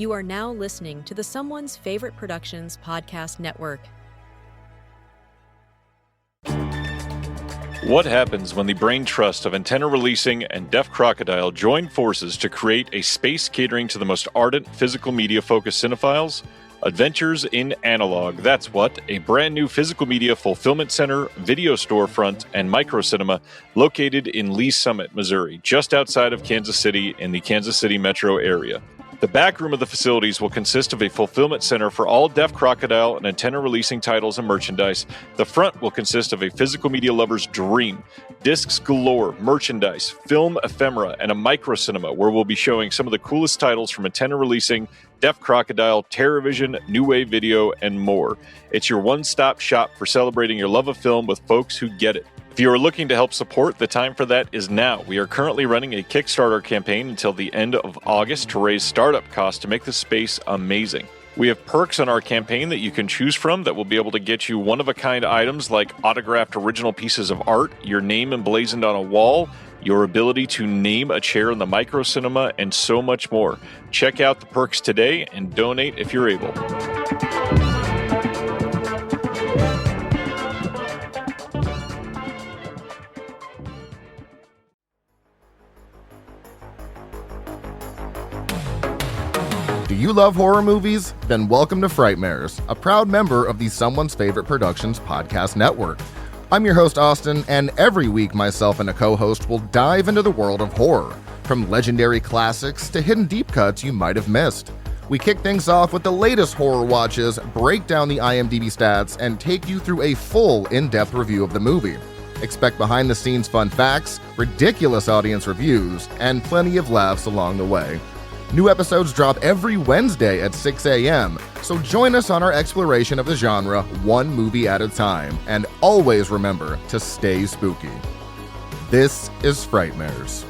You are now listening to the Someone's Favorite Productions podcast network. What happens when the brain trust of Antenna Releasing and Deaf Crocodile join forces to create a space catering to the most ardent physical media-focused cinephiles? Adventures in Analog. That's what. A brand new physical media fulfillment center, video storefront, and microcinema located in Lee Summit, Missouri, just outside of Kansas City in the Kansas City metro area. The back room of the facilities will consist of a fulfillment center for all Deaf Crocodile and Antenna Releasing titles and merchandise. The front will consist of a physical media lover's dream. Discs galore, merchandise, film ephemera, and a microcinema where we'll be showing some of the coolest titles from Antenna Releasing, Deaf Crocodile, TerraVision, New Wave Video, and more. It's your one-stop shop for celebrating your love of film with folks who get it. If you are looking to help support, the time for that is now. We are currently running a Kickstarter campaign until the end of August to raise startup costs to make the space amazing. We have perks on our campaign that you can choose from that will be able to get you one-of-a-kind items like autographed original pieces of art, your name emblazoned on a wall, your ability to name a chair in the microcinema, and so much more. Check out the perks today and donate if you're able. Do you love horror movies? Then welcome to Frightmares, a proud member of the Someone's Favorite Productions podcast network. I'm your host, Austin, and every week myself and a co-host will dive into the world of horror, from legendary classics to hidden deep cuts you might have missed. We kick things off with the latest horror watches, break down the IMDb stats, and take you through a full in-depth review of the movie. Expect behind-the-scenes fun facts, ridiculous audience reviews, and plenty of laughs along the way. New episodes drop every Wednesday at 6 a.m., so join us on our exploration of the genre one movie at a time, and always remember to stay spooky. This is Frightmares.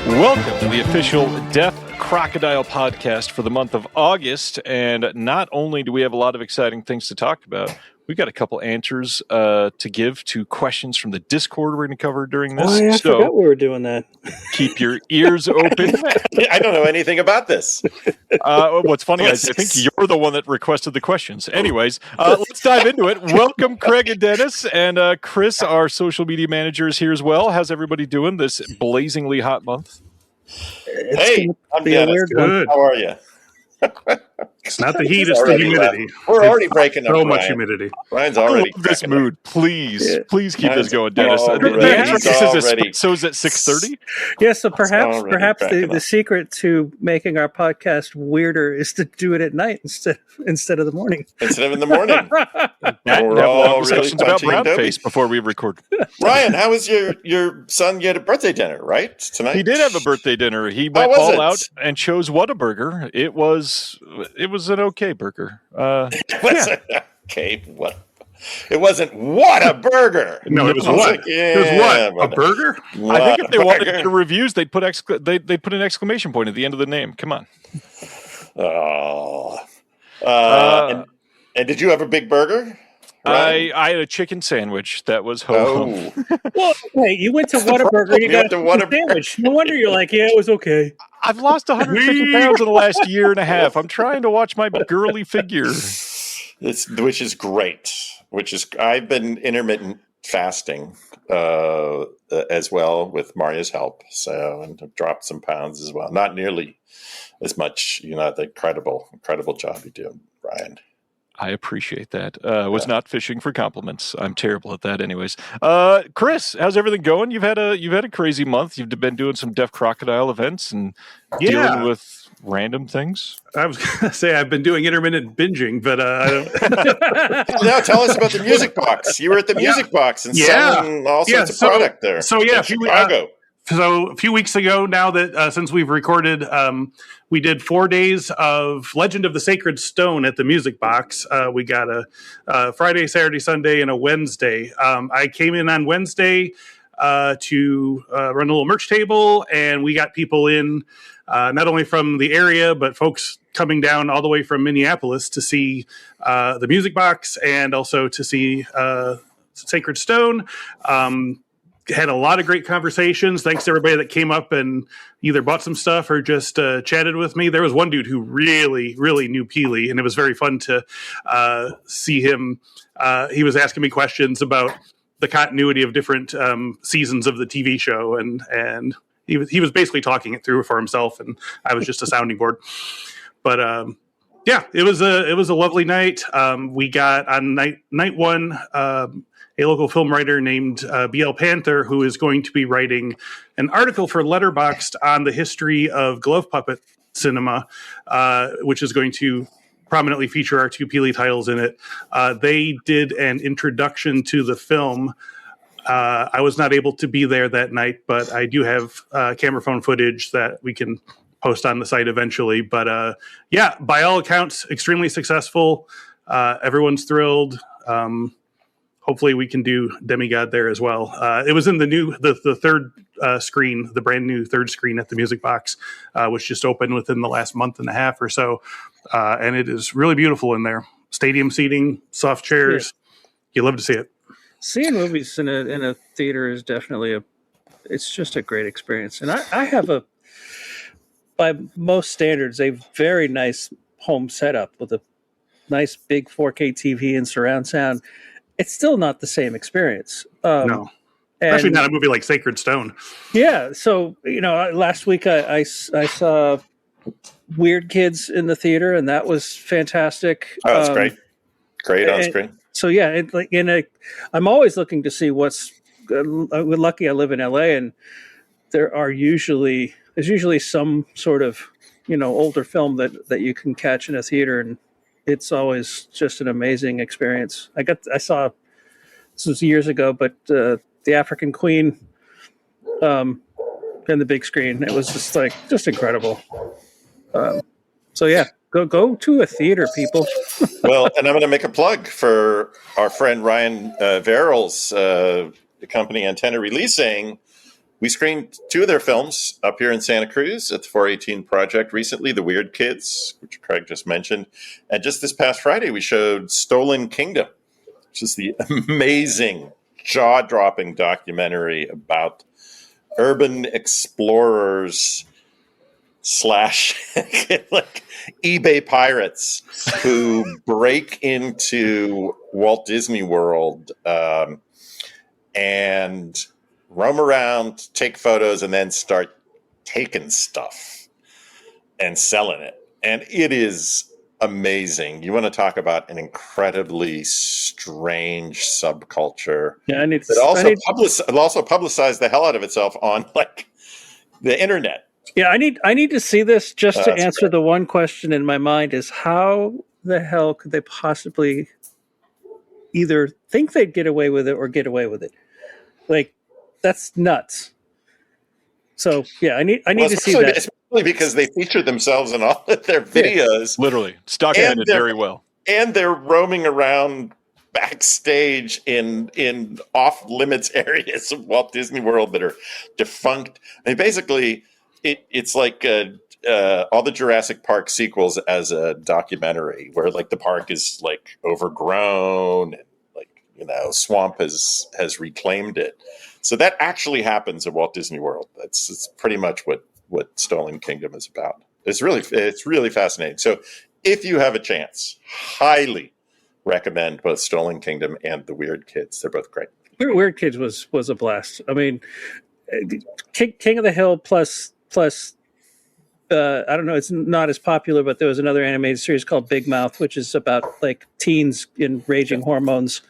Welcome to the official Deaf Crocodile podcast for the month of August, and not only do we have a lot of exciting things to talk about, we've got a couple answers to give to questions from the Discord we're going to cover during this. Oh, yeah, I forgot we were doing that. Keep your ears open. I don't know anything about this. What's funny, I think you're the one that requested the questions. Anyways, let's dive into it. Welcome, Craig and Dennis, and Chris, our social media manager, is here as well. How's everybody doing this blazingly hot month? Hey, I'm Dennis. Good. How are you? It's not the heat, it's the humidity. We're already breaking up. So much humidity. Ryan's already this mood. Please keep this going, Dennis. So is it 6:30? Yeah, so perhaps the secret to making our podcast weirder is to do it at night instead of the morning. Instead of in the morning. We're all really about brown face before we record. Ryan, how was your son? You had a birthday dinner, right? Tonight? He did have a birthday dinner. He went all out and chose Whataburger. It was an okay burger. Okay, what? It wasn't what a burger. No, it was what? Like, it was what? A burger? I think if they wanted the reviews, they'd put an exclamation point at the end of the name. Come on. And did you have a big burger? I had a chicken sandwich that was ho-hum. Well, wait, you went to Whataburger and you got a sandwich. No wonder you're like, yeah, it was okay. I've lost 150 pounds in the last year and a half. I'm trying to watch my girly figure. Which is great. I've been intermittent fasting as well with Maria's help. So, and I've dropped some pounds as well. Not nearly as much, the incredible job you do, Ryan. I appreciate that. Was not fishing for compliments. I'm terrible at that anyways. Chris, how's everything going? You've had a crazy month. You've been doing some Deaf Crocodile events and dealing with random things. I was going to say I've been doing intermittent binging, but I don't. Now tell us about the Music Box. You were at the Music Box and selling all sorts of product there. So yeah, Chicago. So a few weeks ago, now that since we've recorded, we did 4 days of Legend of the Sacred Stone at the Music Box. We got a Friday, Saturday, Sunday, and a Wednesday. I came in on Wednesday. to run a little merch table, and we got people in not only from the area, but folks coming down all the way from Minneapolis to see the Music Box and also to see Sacred Stone. Had a lot of great conversations. Thanks to everybody that came up and either bought some stuff or just chatted with me. There was one dude who really, really knew Peely, and it was very fun to see him. He was asking me questions about the continuity of different seasons of the TV show, and he was basically talking it through for himself, and I was just a sounding board. But yeah, it was a lovely night. We got on night one. A local film writer named B.L. Panther, who is going to be writing an article for Letterboxd on the history of glove puppet cinema, which is going to prominently feature our two Peely titles in it. They did an introduction to the film. I was not able to be there that night, but I do have camera phone footage that we can post on the site eventually. But yeah, by all accounts, extremely successful. Everyone's thrilled. Hopefully we can do Demigod there as well. It was in the third screen, the brand new third screen at the Music Box, which just opened within the last month and a half or so. And it is really beautiful in there. Stadium seating, soft chairs. Yeah. You love to see it. Seeing movies in a theater is definitely it's just a great experience. And I have by most standards, a very nice home setup with a nice big 4K TV and surround sound. It's still not the same experience. No, especially not a movie like Sacred Stone. Yeah. So, last week I saw Weird Kids in the theater, and that was fantastic. Oh, that's great. Great on screen. So, yeah, I'm always looking to see what's we're lucky I live in LA, and there's usually some sort of, older film that you can catch in a theater, and it's always just an amazing experience. I saw, this was years ago, but The African Queen in the big screen. It was just incredible. So yeah, go to a theater, people. Well, and I'm going to make a plug for our friend Ryan Verrill's company Antenna Releasing. We screened two of their films up here in Santa Cruz at the 418 Project recently, The Weird Kids, which Craig just mentioned. And just this past Friday, we showed Stolen Kingdom, which is the amazing, jaw-dropping documentary about urban explorers / like eBay pirates who break into Walt Disney World and roam around, take photos, and then start taking stuff and selling it. And it is amazing. You want to talk about an incredibly strange subculture. Yeah, and it also publicized the hell out of itself on the internet. Yeah, I need to see this just to answer the one question in my mind is how the hell could they possibly either think they'd get away with it or get away with it? That's nuts. So yeah, I need to see that. Especially because they feature themselves in all of their videos. Yeah. Literally, it's documented very well. And they're roaming around backstage in off-limits areas of Walt Disney World that are defunct. I mean, basically, it's like all the Jurassic Park sequels as a documentary, where the park is overgrown and swamp has reclaimed it. So that actually happens at Walt Disney World. It's pretty much what Stolen Kingdom is about. It's really fascinating. So if you have a chance, highly recommend both Stolen Kingdom and The Weird Kids. They're both great. Weird Kids was a blast. I mean, King of the Hill plus I don't know, it's not as popular, but there was another animated series called Big Mouth, which is about teens in raging hormones.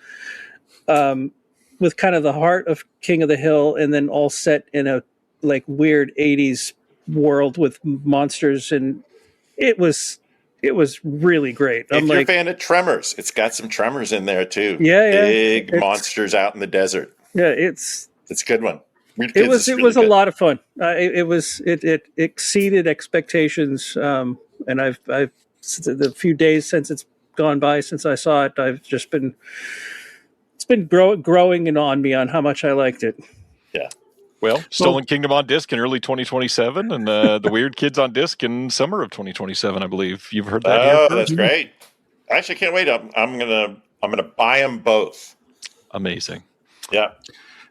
With kind of the heart of King of the Hill, and then all set in a weird 80s world with monsters, and it was really great. If you're a fan of Tremors, it's got some Tremors in there too. Yeah, big monsters out in the desert. Yeah, it's a good one. It was a lot of fun. It exceeded expectations, and I've the few days since it's gone by since I saw it, I've just been growing on me on how much I liked it. Yeah. Well, Stolen Kingdom on disc in early 2027, and the Weird Kids on disc in summer of 2027, I believe. You've heard that here Oh, first? that's great. I actually can't wait. I'm gonna buy them both. Amazing. Yeah.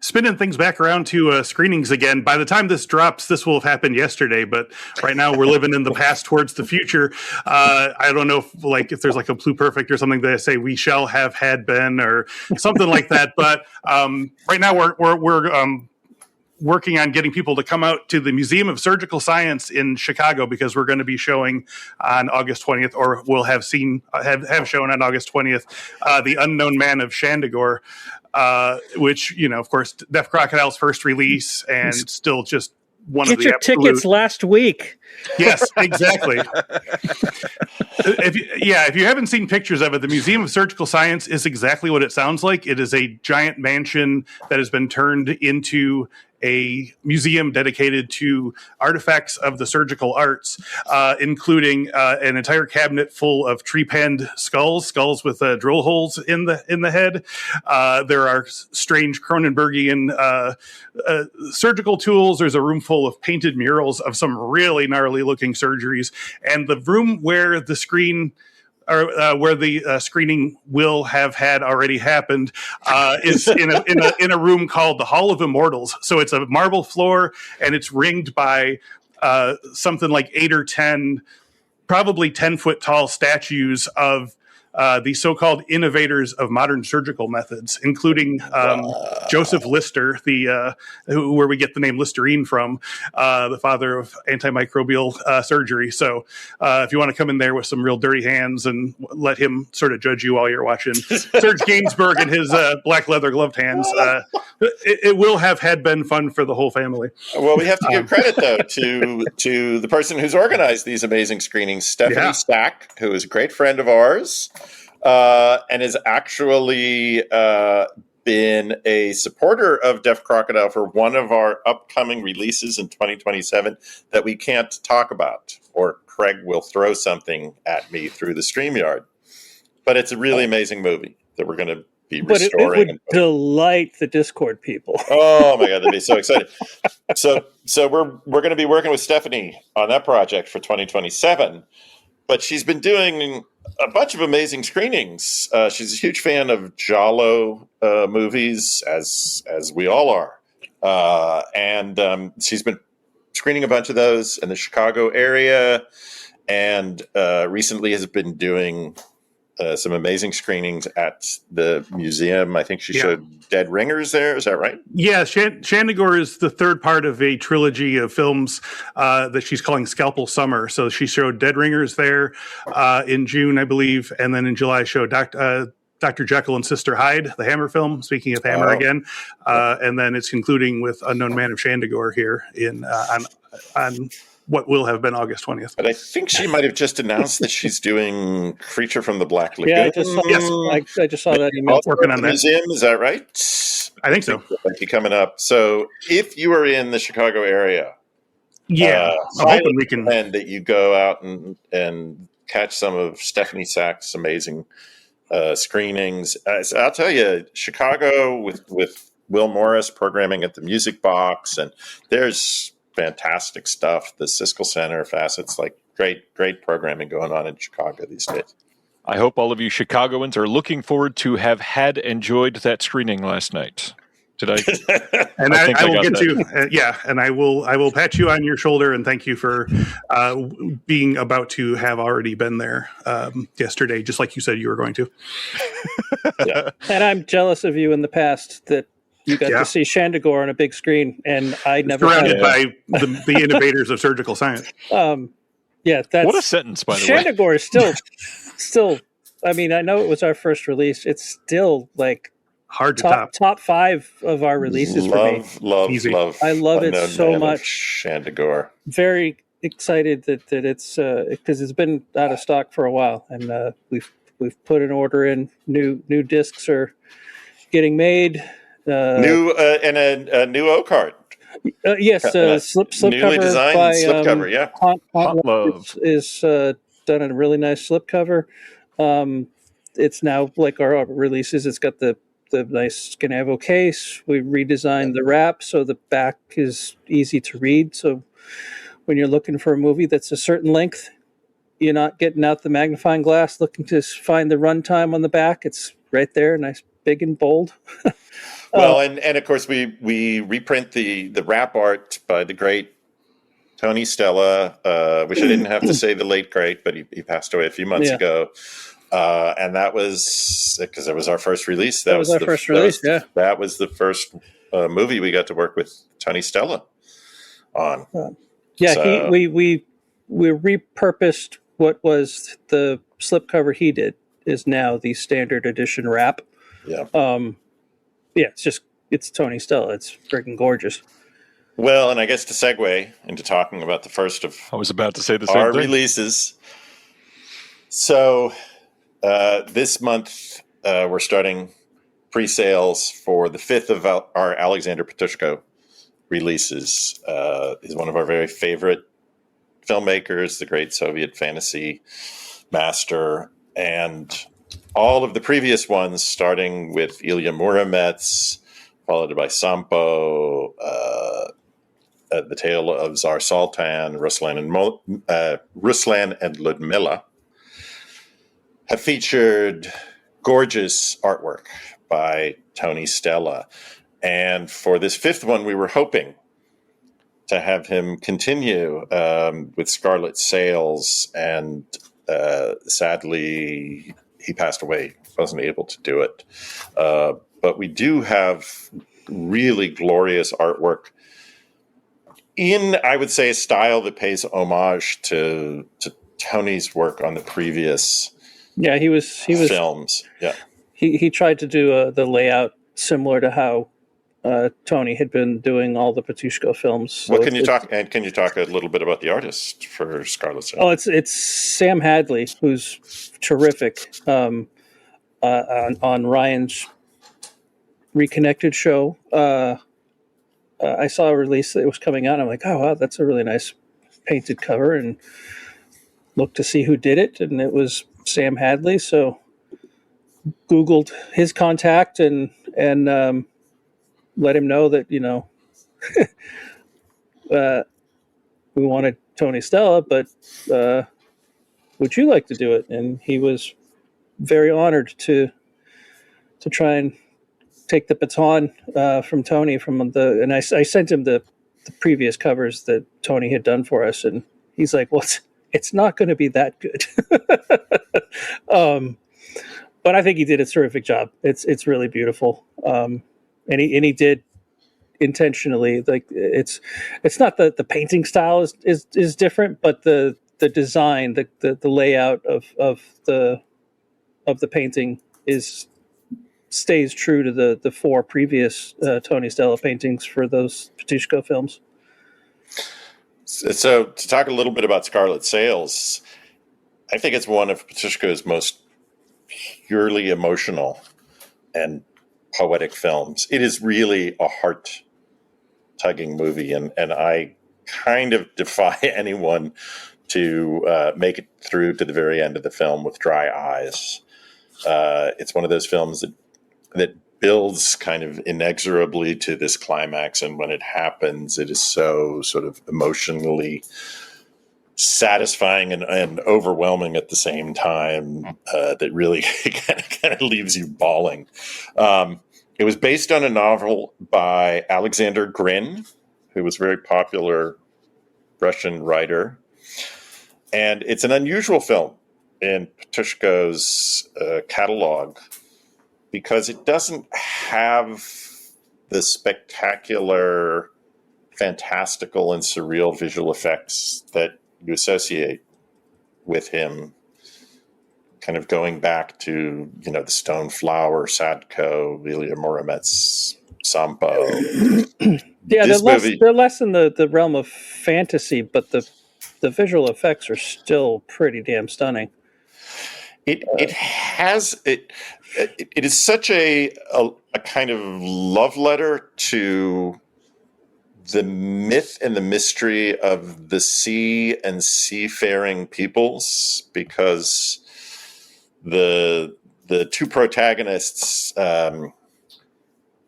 Spinning things back around to screenings again. By the time this drops, this will have happened yesterday. But right now, we're living in the past towards the future. I don't know if there's like a Blue Perfect or something that I say we shall have had been or something like that. But right now, we're working on getting people to come out to the Museum of Surgical Science in Chicago because we're going to be showing on August 20th, or we'll have shown on August 20th, The Unknown Man of Shandigor, which, of course, Deaf Crocodile's first release and still just one of the absolute... Get your tickets last week. Yes, exactly. If you haven't seen pictures of it, the Museum of Surgical Science is exactly what it sounds like. It is a giant mansion that has been turned into a museum dedicated to artifacts of the surgical arts, including an entire cabinet full of trepanned skulls with drill holes in the head. There are strange Cronenbergian surgical tools. There's a room full of painted murals of some really gnarly looking surgeries, and the room where the screening will have had already happened is in a room called the Hall of Immortals. So it's a marble floor, and it's ringed by something like 8 or 10, probably 10-foot tall statues of the so-called innovators of modern surgical methods, including Joseph Lister, where we get the name Listerine from, the father of antimicrobial surgery. So if you want to come in there with some real dirty hands and let him sort of judge you while you're watching Serge Gainsbourg and his black leather gloved hands, it will have had been fun for the whole family. Well, we have to give credit, though, to the person who's organized these amazing screenings, Stephanie Stack, who is a great friend of ours. And has actually been a supporter of Deaf Crocodile for one of our upcoming releases in 2027 that we can't talk about, or Craig will throw something at me through the StreamYard. But it's a really amazing movie that we're going to be restoring. But it would delight the Discord people. Oh my God, they'd be so excited. So we're going to be working with Stephanie on that project for 2027. But she's been doing a bunch of amazing screenings. She's a huge fan of Giallo movies, as we all are. And she's been screening a bunch of those in the Chicago area, and recently has been doing some amazing screenings at the museum. I think she showed Dead Ringers there. Is that right? Yeah, Shandigor is the third part of a trilogy of films that she's calling Scalpel Summer. So she showed Dead Ringers there in June, I believe, and then in July showed Dr. Jekyll and Sister Hyde, the Hammer film, speaking of Hammer again. And then it's concluding with Unknown Man of Shandigor here on what will have been August 20th. But I think she might have just announced that she's doing Creature from the Black Lagoon. Yeah, I just saw that email. Working on that. Museum, is that right? I think so. Thank you, coming up. So if you are in the Chicago area, I'm hoping we can. And that you go out and catch some of Stephanie Sack's amazing screenings. I'll tell you, Chicago with Will Morris programming at the Music Box, and there's fantastic stuff. The Siskel Center, Facets, like great programming going on in Chicago these days. I hope all of you Chicagoans are looking forward to have had enjoyed that screening last night. Did I? And I will get to and I will pat you on your shoulder and thank you for being about to have already been there yesterday, just like you said you were going to. Yeah. And I'm jealous of you in the past that you got to see Shandigor on a big screen, and I never surrounded by the innovators of surgical science. That's what a sentence, by the way. Shandigor is still. I mean, I know it was our first release. It's still like hard to top 5 of our releases for me. Love. I love it so much. Shandigor. Very excited that it's because it's been out of stock for a while, and we've put an order in. New discs are getting made. New and a new O card. Yes, slip newly cover designed by slip cover. Yeah, Hot Love is done a really nice slip cover. It's now like our releases. It's got the nice Scanavo case. We redesigned the wrap so the back is easy to read. So when you're looking for a movie that's a certain length, you're not getting out the magnifying glass looking to find the runtime on the back. It's right there, nice, big and bold. Well, and of course we reprint the wrap art by the great Tony Stella, which I didn't have to say the late great, but he passed away a few months ago. And that was because it was our first release. That was our first release. That was the first movie we got to work with Tony Stella on. We repurposed what was the slipcover he did is now the standard edition wrap. It's Tony Stella. It's freaking gorgeous. Well, and I guess to segue into talking about the first of I was about to say the same our thing. releases. So this month we're starting pre-sales for the fifth of our Alexander Petrushko releases. He's one of our very favorite filmmakers, the great Soviet fantasy master, and all of the previous ones, starting with Ilya Muromets, followed by Sampo, The Tale of Tsar Sultan, Ruslan and Ludmilla, have featured gorgeous artwork by Tony Stella. And for this fifth one, we were hoping to have him continue with Scarlet sales, and sadly, he passed away. Wasn't able to do it. But we do have really glorious artwork in, I would say, a style that pays homage to Tony's work on the previous films. Yeah, he tried to do the layout similar to how Tony had been doing all the Petrushko films. So can you talk a little bit about the artist for Scarlet Sale? Oh, it's Sam Hadley, who's terrific on Ryan's Reconnected show. I saw a release that was coming out. I'm like, oh wow, that's a really nice painted cover, and looked to see who did it, and it was Sam Hadley. So Googled his contact and let him know that we wanted Tony Stella, but would you like to do it? And he was very honored to try and take the baton from Tony and I sent him the previous covers that Tony had done for us, and he's like, well, it's not going to be that good. But I think he did a terrific job. It's really beautiful. And he did intentionally, like, it's not the painting style is different, but the design, the layout of the painting stays true to the four previous Tony Stella paintings for those Petrushko films. So to talk a little bit about Scarlet Sales, I think it's one of Petrushko's most purely emotional and poetic films. It is really a heart-tugging movie, and I kind of defy anyone to make it through to the very end of the film with dry eyes. It's one of those films that builds kind of inexorably to this climax, and when it happens, it is so sort of emotionally satisfying and overwhelming at the same time that really kind of leaves you bawling. It was based on a novel by Alexander Grin, who was a very popular Russian writer, and it's an unusual film in Petrushko's catalog, because it doesn't have the spectacular, fantastical, and surreal visual effects that you associate with him, kind of going back to, the Stone Flower, Sadko, Ilya Muromets, Sampo. Yeah, they're less in the realm of fantasy, but the visual effects are still pretty damn stunning. It is such a kind of love letter to the myth and the mystery of the sea and seafaring peoples, because the two protagonists,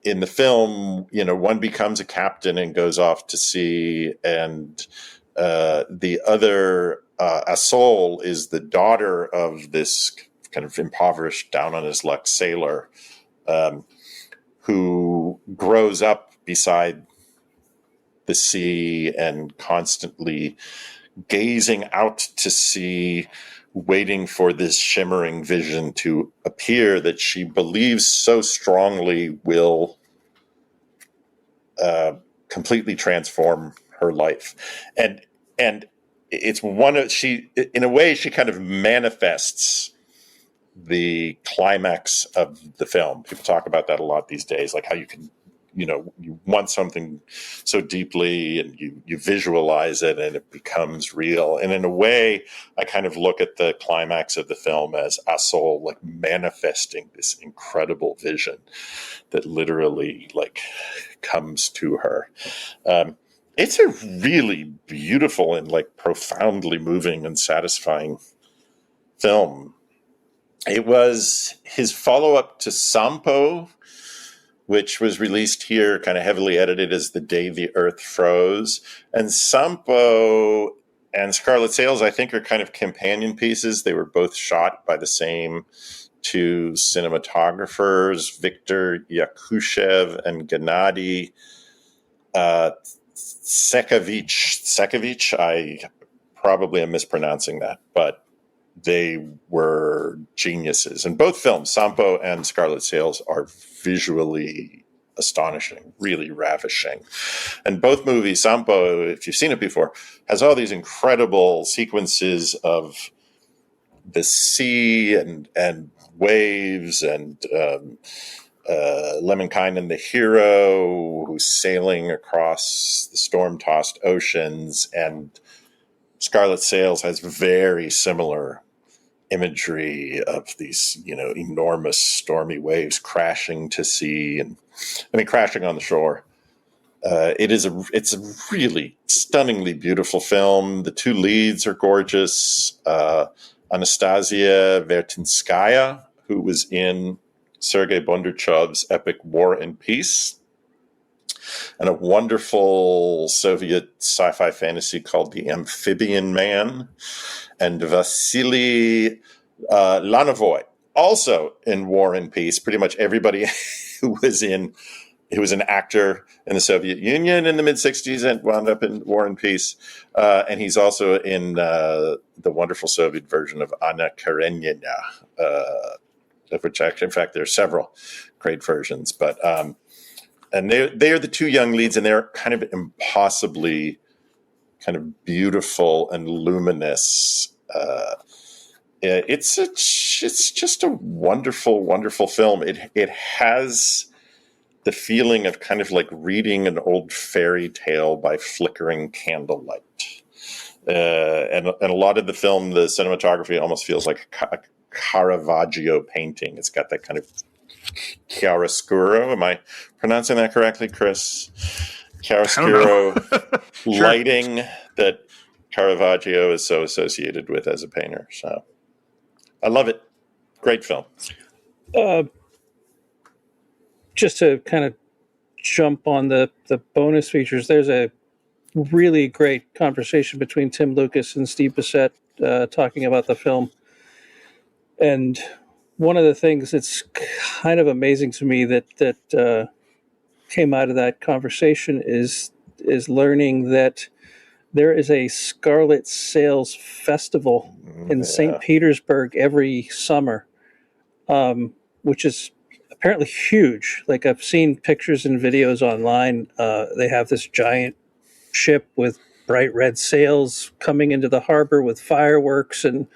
in the film, one becomes a captain and goes off to sea, and the other, Asol, is the daughter of this kind of impoverished, down on his luck sailor who grows up beside the sea and constantly gazing out to sea, waiting for this shimmering vision to appear that she believes so strongly will completely transform her life. And it's in a way, she kind of manifests the climax of the film. People talk about that a lot these days, like how you can, you want something so deeply and you visualize it and it becomes real. And in a way, I kind of look at the climax of the film as Asol like manifesting this incredible vision that literally like comes to her. It's a really beautiful and like profoundly moving and satisfying film. It was his follow-up to Sampo, which was released here kind of heavily edited as The Day the Earth Froze. And Sampo and Scarlet Sails, I think, are kind of companion pieces. They were both shot by the same two cinematographers, Viktor Yakushev and Gennady Sekevich. I probably am mispronouncing that, but they were geniuses. And both films, Sampo and Scarlet Sails, are visually astonishing, really ravishing. And both movies, Sampo, if you've seen it before, has all these incredible sequences of the sea and waves and Lemminkainen, the hero who's sailing across the storm-tossed oceans, and Scarlet Sails has very similar imagery of these, enormous stormy waves crashing to sea crashing on the shore. It's a really stunningly beautiful film. The two leads are gorgeous. Anastasia Vertinskaya, who was in Sergei Bondarchev's epic War and Peace, and a wonderful Soviet sci-fi fantasy called The Amphibian Man, and Vasily Lanovoy, also in War and Peace. Pretty much everybody who was an actor in the Soviet Union in the mid-'60s and wound up in War and Peace. And he's also in the wonderful Soviet version of Anna Karenina, of which actually, in fact, there are several great versions. But and they are the two young leads, and they're kind of impossibly kind of beautiful and luminous. It's just a wonderful, wonderful film. It has the feeling of kind of like reading an old fairy tale by flickering candlelight. And a lot of the film, the cinematography almost feels like a Caravaggio painting. It's got that kind of chiaroscuro. Am I pronouncing that correctly, Chris? Chiaroscuro Sure. lighting that Caravaggio is so associated with as a painter. So I love it. Great film. Just to kind of jump on the bonus features, there's a really great conversation between Tim Lucas and Steve Bissette talking about the film. And one of the things that's kind of amazing to me that came out of that conversation is learning that there is a Scarlet Sails Festival in St. Petersburg every summer, which is apparently huge. Like, I've seen pictures and videos online. They have this giant ship with bright red sails coming into the harbor with fireworks, and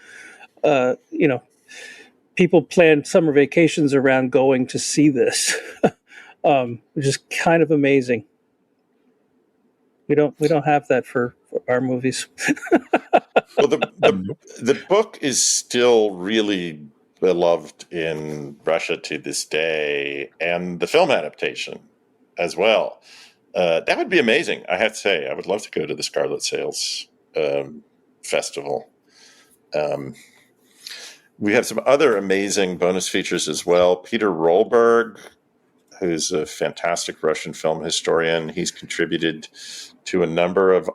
people plan summer vacations around going to see this, which is kind of amazing. We don't have that for our movies. Well, the book is still really beloved in Russia to this day, and the film adaptation as well. That would be amazing. I have to say, I would love to go to the Scarlet Sails Festival. We have some other amazing bonus features as well. Peter Rolberg who's a fantastic Russian film historian. He's contributed to a number of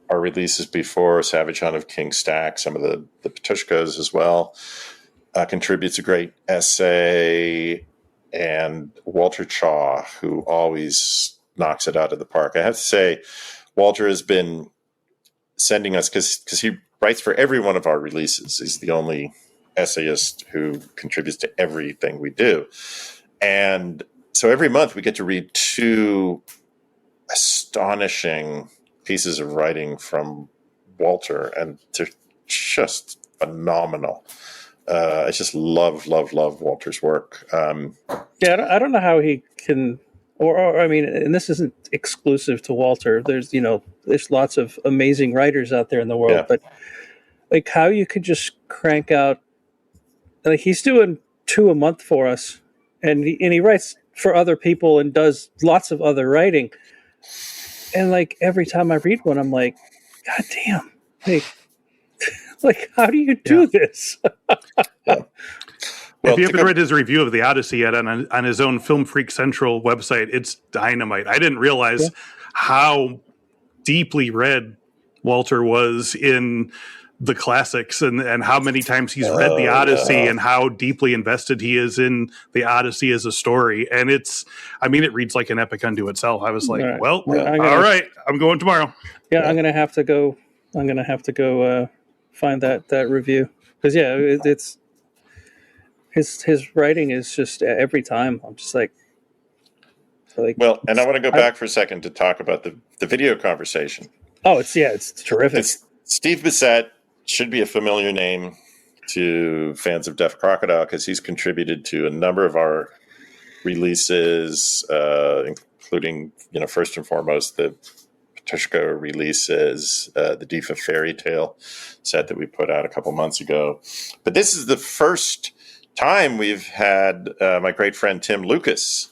our releases before, Savage Hunt of King Stack, some of the Patushkos as well. Contributes a great essay, and Walter Chaw, who always knocks it out of the park. I have to say, Walter has been sending us, because he writes for every one of our releases. He's the only essayist who contributes to everything we do. And so every month we get to read 2 astonishing pieces of writing from Walter, and they're just phenomenal. I just love Walter's work. Yeah, I don't know how he can, or I mean, and this isn't exclusive to Walter. There's lots of amazing writers out there in the world, but like how you could just crank out, like he's doing 2 a month for us, and he writes for other people and does lots of other writing. And like every time I read one, I'm like, God damn, like how do you do this? Well, if you haven't read his review of The Odyssey yet on his own Film Freak Central website, it's dynamite. I didn't realize how deeply read Walter was in the classics, and how many times he's read The Odyssey, and how deeply invested he is in The Odyssey as a story. And it reads like an epic unto itself. I was like, all right, I'm going tomorrow. Yeah, I'm going to have to go find that review. Because it's his writing is just every time I'm just like. Well, and I want to go back for a second to talk about the video conversation. Oh, it's terrific. Steve Bissett should be a familiar name to fans of Deaf Crocodile, because he's contributed to a number of our releases, including, first and foremost, the Patushka releases, the Deaf Fairy Tale set that we put out a couple months ago. But this is the first time we've had my great friend Tim Lucas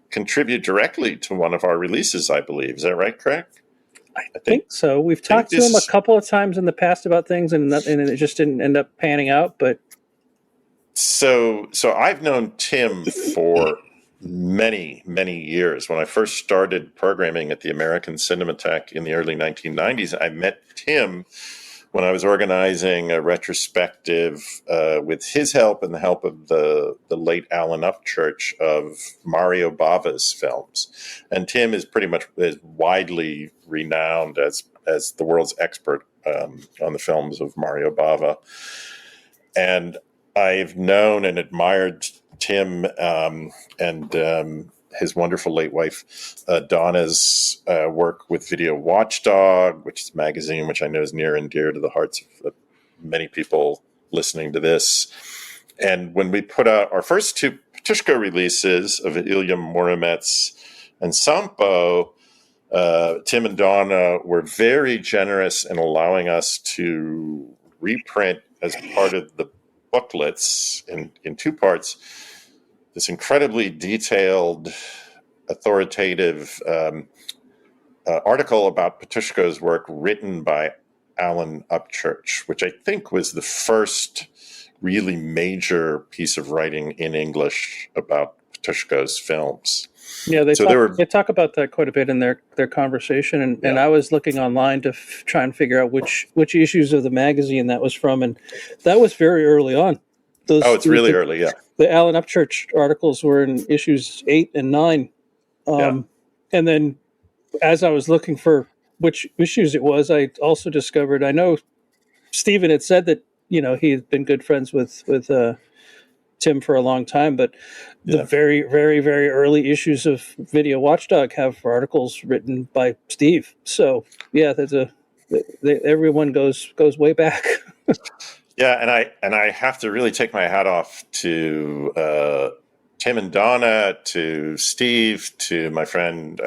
contribute directly to one of our releases, I believe. Is that right, Craig? I think so. We've talked to him a couple of times in the past about things, and it just didn't end up panning out. But so I've known Tim for many years. When I first started programming at the American Cinematheque in the early 1990s, I met Tim when I was organizing a retrospective with his help and the help of the late Alan Upchurch of Mario Bava's films. And Tim is pretty much widely renowned as the world's expert on the films of Mario Bava. And I've known and admired Tim and his wonderful late wife, Donna's work with Video Watchdog, which is a magazine which I know is near and dear to the hearts of many people listening to this. And when we put out our first 2 Patushka releases of Ilya Muromets and Sampo, Tim and Donna were very generous in allowing us to reprint as part of the booklets in 2 parts this incredibly detailed, authoritative article about Patushka's work written by Alan Upchurch, which I think was the first really major piece of writing in English about Patushka's films. Yeah, they talk about that quite a bit in their conversation, and I was looking online to try and figure out which issues of the magazine that was from, and that was very early on. It's really early, yeah. The Alan Upchurch articles were in issues 8 and 9. And then as I was looking for which issues it was, I also discovered, I know Stephen had said that, he had been good friends with Tim for a long time, but the very, very, very early issues of Video Watchdog have articles written by Steve. So everyone goes way back. Yeah, and I have to really take my hat off to Tim and Donna, to Steve, to my friend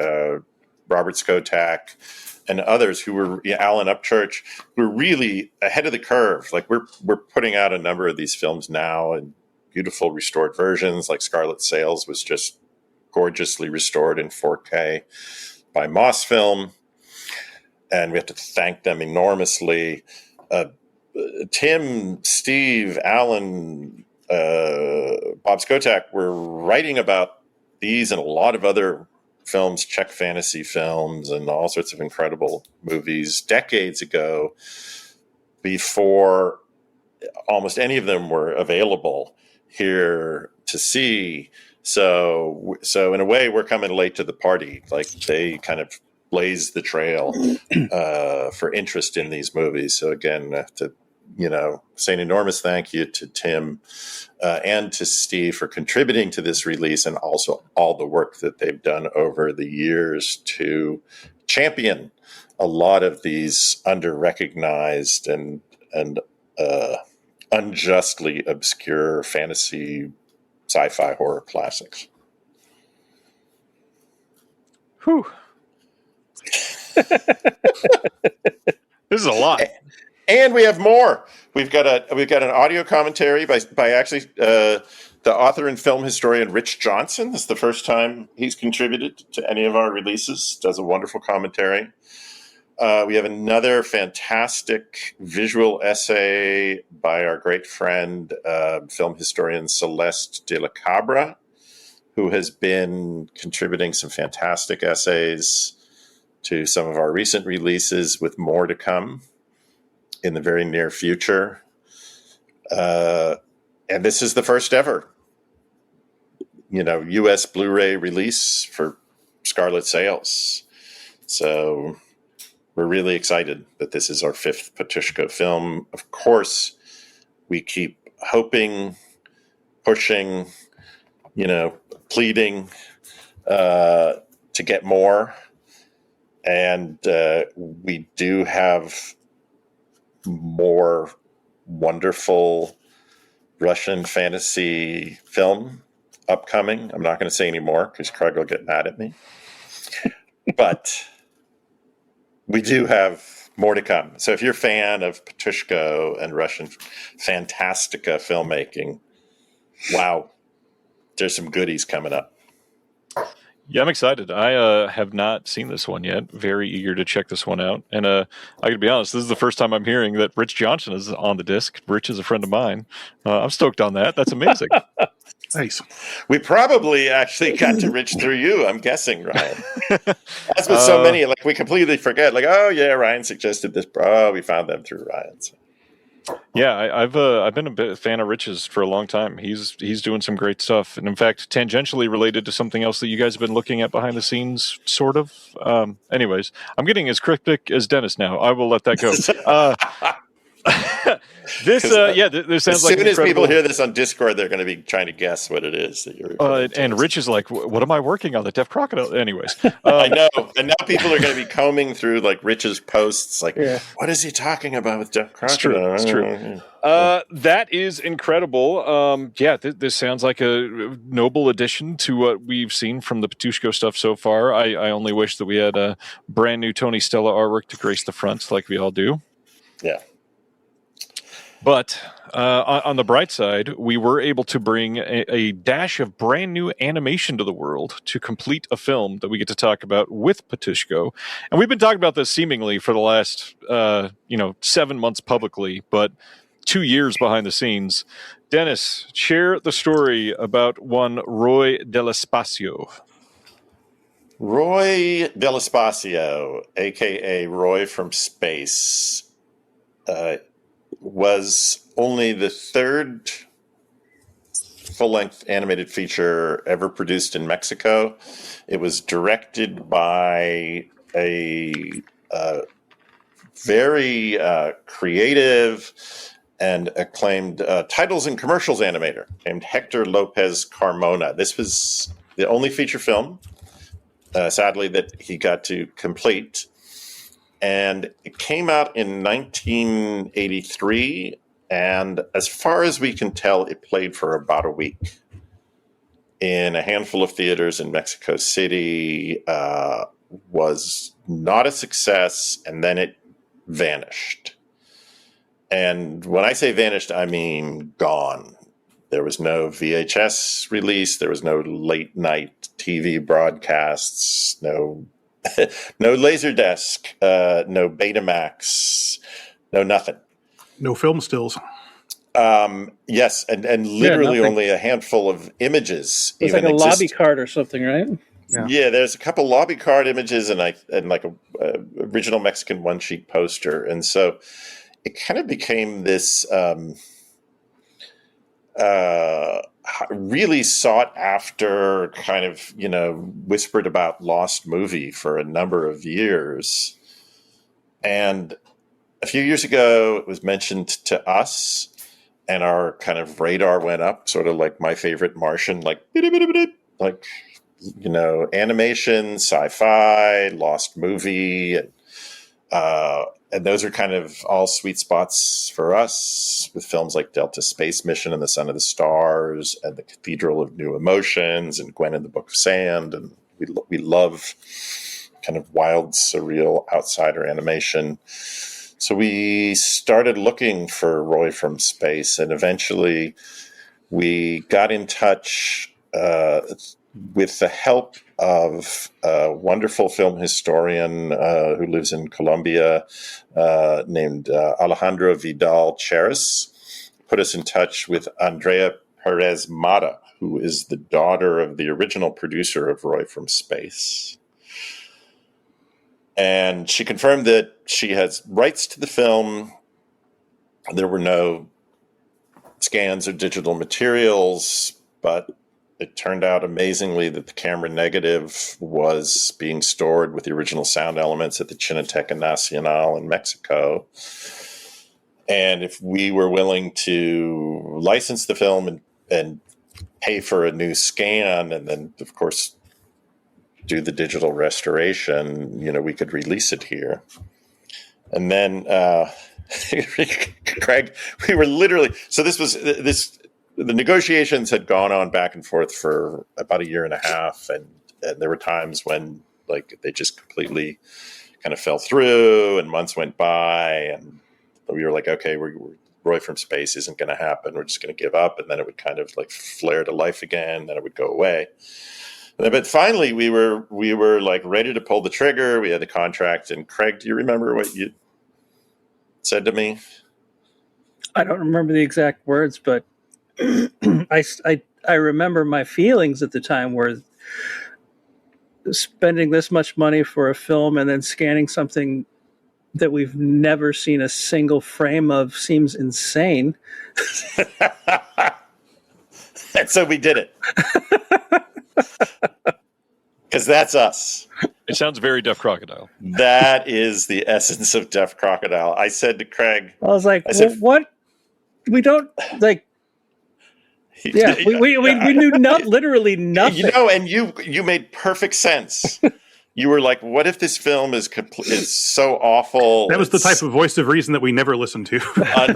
Robert Skotak, and others who were Alan Upchurch, who were really ahead of the curve. Like we're putting out a number of these films now in beautiful restored versions. Like Scarlet Sails was just gorgeously restored in 4K by Moss Film, and we have to thank them enormously. Tim, Steve, Alan, Bob Skotak were writing about these and a lot of other films, Czech fantasy films, and all sorts of incredible movies decades ago, before almost any of them were available here to see. So in a way, we're coming late to the party. Like, they kind of blazed the trail for interest in these movies. So again, say an enormous thank you to Tim and to Steve for contributing to this release, and also all the work that they've done over the years to champion a lot of these under-recognized and unjustly obscure fantasy, sci-fi, horror classics. Whew. This is a lot. And we have more. We've got an audio commentary by actually the author and film historian Rich Johnson. This is the first time he's contributed to any of our releases. Does a wonderful commentary. We have another fantastic visual essay by our great friend, film historian Celeste de la Cabra, who has been contributing some fantastic essays to some of our recent releases, with more to come in the very near future. And this is the first ever, U.S. Blu-ray release for Scarlet sales. So we're really excited that this is our 5th Patushko film. Of course, we keep hoping, pushing, pleading to get more. And we do have more wonderful Russian fantasy film upcoming. I'm not going to say any more because Craig will get mad at me. But we do have more to come. So if you're a fan of Patushko and Russian Fantastica filmmaking, wow, there's some goodies coming up. Yeah, I'm excited. I have not seen this one yet. Very eager to check this one out. And I gotta be honest, this is the first time I'm hearing that Rich Johnson is on the disc. Rich is a friend of mine. I'm stoked on that. That's amazing. Nice. We probably actually got to Rich through you, I'm guessing, Ryan. As with so many, like, we completely forget. Like, oh yeah, Ryan suggested this. We found them through Ryan. So. Yeah, I've been a fan of Rich's for a long time. He's doing some great stuff, and in fact, tangentially related to something else that you guys have been looking at behind the scenes, sort of. Anyways, I'm getting as cryptic as Dennis now. I will let that go. This sounds like, as soon as people hear this on Discord, they're going to be trying to guess what it is that you're. And Rich is like, "What am I working on?" The Deaf Crocodile. Anyways, I know, and now people are going to be combing through like Rich's posts, like, "What is he talking about with Deaf Crocodile?" It's true. That is incredible. This sounds like a noble addition to what we've seen from the Patushko stuff so far. I only wish that we had a brand new Tony Stella artwork to grace the front, like we all do. Yeah. But on the bright side, we were able to bring a dash of brand new animation to the world to complete a film that we get to talk about with Patushko. And we've been talking about this seemingly for the last 7 months publicly, but 2 years behind the scenes. Dennis, share the story about one Roy Dell'Espacio. Roy Dell'Espacio, a.k.a. Roy from Space, was only the 3rd full-length animated feature ever produced in Mexico. It was directed by a very creative and acclaimed titles and commercials animator named Hector Lopez Carmona. This was the only feature film, sadly, that he got to complete. And it came out in 1983, and as far as we can tell, it played for about a week in a handful of theaters in Mexico City, was not a success, and then it vanished. And when I say vanished, I mean gone. There was no VHS release, there was no late-night TV broadcasts, no Laserdisc, no Betamax, no nothing. No film stills. Yes, and literally nothing. only a handful of images. It's like a lobby card or something, right? Yeah, there's a couple lobby card images and like a original Mexican one sheet poster, and so it kind of became this really sought after kind of whispered about lost movie for a number of years, and a few years ago it was mentioned to us, and our kind of radar went up, sort of like My Favorite Martian, like animation, sci-fi, lost movie, and those are kind of all sweet spots for us with films like Delta Space Mission and The Son of the Stars and The Cathedral of New Emotions and Gwen and the Book of Sand, and we love kind of wild, surreal outsider animation. So we started looking for Roy from Space, and eventually we got in touch with the help of a wonderful film historian who lives in Colombia named Alejandro Vidal Cheris. Put us in touch with Andrea Perez Mata, who is the daughter of the original producer of Roy from Space. And she confirmed that she has rights to the film. There were no scans or digital materials, but it turned out amazingly that the camera negative was being stored with the original sound elements at the Cineteca Nacional in Mexico. And if we were willing to license the film and pay for a new scan, and then, of course, do the digital restoration, we could release it here. And then, Craig, we were literally, so the negotiations had gone on back and forth for about a year and a half. And there were times when they just completely kind of fell through, and months went by, and we were like, okay, Roy from Space isn't going to happen. We're just going to give up. And then it would kind of flare to life again. Then it would go away. But finally, we were ready to pull the trigger. We had the contract. And Craig, do you remember what you said to me? I don't remember the exact words, but I remember my feelings at the time were spending this much money for a film and then scanning something that we've never seen a single frame of seems insane. And so we did it. Because that's us. It sounds very Deaf Crocodile. That is the essence of Deaf Crocodile. I said to Craig, I was like, what? We don't like. Yeah, we knew literally nothing. And you made perfect sense. You were like, what if this film is so awful? That was the type of voice of reason that we never listened to.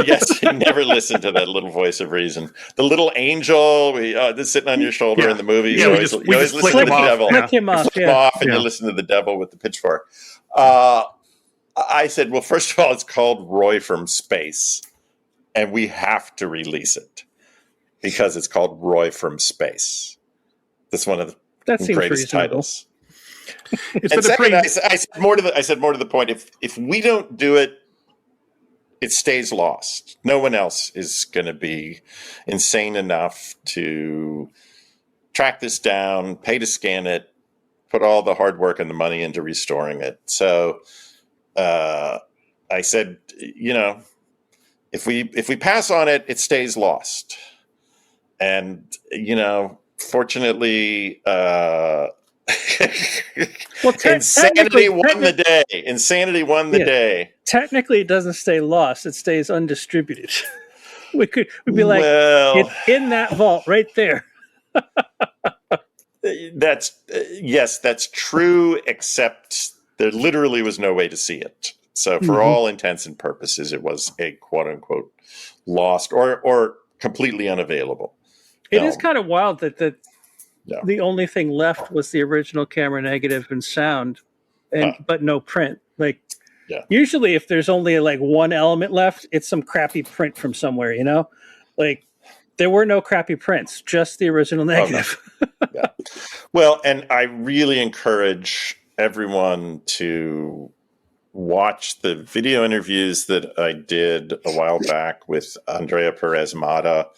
Yes, you never listened to that little voice of reason. The little angel that's sitting on your shoulder in the movie. Yeah, you always listen to the devil. Flick him off. Flip him off, and you listen to the devil with the pitchfork. I said, well, first of all, it's called Roy from Space, and we have to release it because it's called Roy from Space. That's one of the greatest titles. And second, I said more to the point. If we don't do it, it stays lost. No one else is going to be insane enough to track this down, pay to scan it, put all the hard work and the money into restoring it. So I said, if we pass on it, it stays lost. And fortunately. Well, Insanity won the day. Insanity won the day. Technically, it doesn't stay lost; it stays undistributed. We'd be like, it's in that vault right there. That's true. Except there literally was no way to see it. So, for all intents and purposes, it was a quote unquote lost or completely unavailable. It is kind of wild that the only thing left was the original camera negative and sound, but no print. Usually if there's only one element left, it's some crappy print from somewhere, there were no crappy prints, just the original negative. Oh, no. Well, and I really encourage everyone to watch the video interviews that I did a while back with Andrea Perez Mata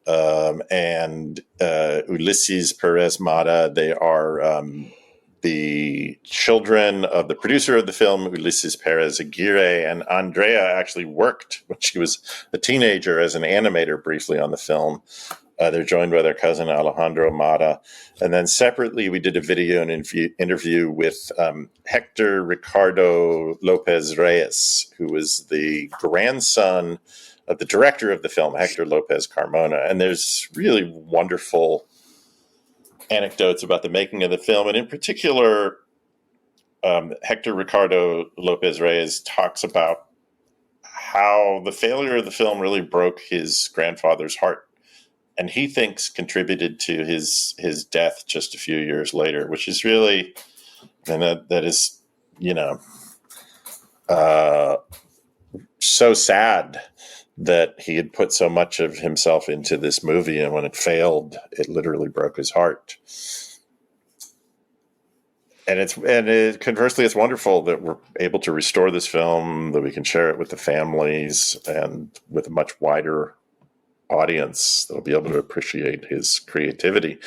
and Ulises Perez Mata. They are the children of the producer of the film, Ulises Perez Aguirre, and Andrea actually worked when she was a teenager as an animator briefly on the film. They're joined by their cousin Alejandro Mata. And then separately, we did a video and interview with Hector Ricardo Lopez Reyes, who was the grandson of the director of the film, Hector Lopez Carmona. And there's really wonderful anecdotes about the making of the film. And in particular, Hector Ricardo Lopez Reyes talks about how the failure of the film really broke his grandfather's heart. And he thinks contributed to his death just a few years later, which is really, and that is, so sad that he had put so much of himself into this movie, and when it failed, it literally broke his heart. And conversely, it's wonderful that we're able to restore this film, that we can share it with the families and with a much wider audience that'll be able to appreciate his creativity.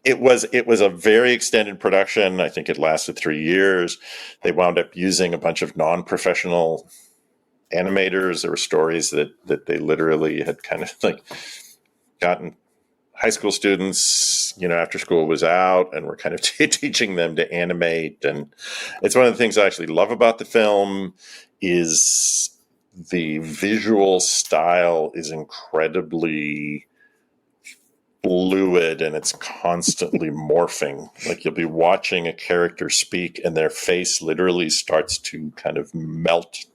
It was a very extended production. I think it lasted 3 years. They wound up using a bunch of non-professional animators. There were stories that they literally had kind of like gotten high school students, after school was out, and were kind of teaching them to animate. And it's one of the things I actually love about the film is the visual style is incredibly fluid, and it's constantly morphing. Like, you'll be watching a character speak and their face literally starts to kind of melt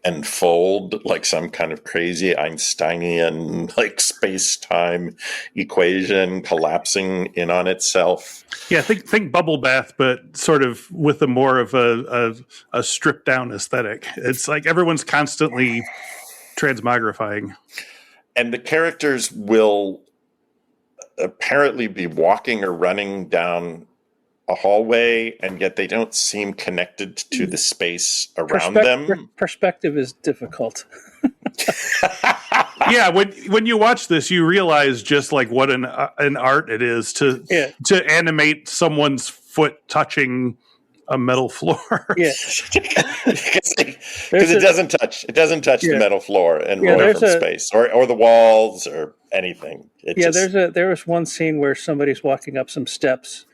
and fold like some kind of crazy Einsteinian like space-time equation collapsing in on itself. Yeah, think bubble bath, but sort of with a more of a stripped down aesthetic. It's like everyone's constantly transmogrifying. And the characters will apparently be walking or running down a hallway, and yet they don't seem connected to the space around them. Perspective is difficult. Yeah, when you watch this, you realize just like what an art it is to animate someone's foot touching a metal floor. Yeah, because it doesn't touch the metal floor and roll from space or the walls or anything. There was one scene where somebody's walking up some steps,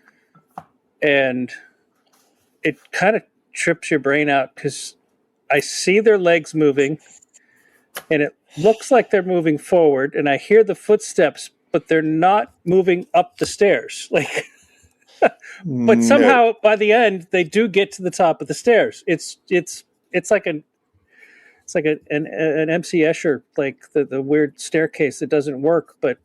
and it kind of trips your brain out because I see their legs moving, and it looks like they're moving forward, and I hear the footsteps, but they're not moving up the stairs. Like, but somehow by the end they do get to the top of the stairs. It's like an MC Escher, like the weird staircase that doesn't work, but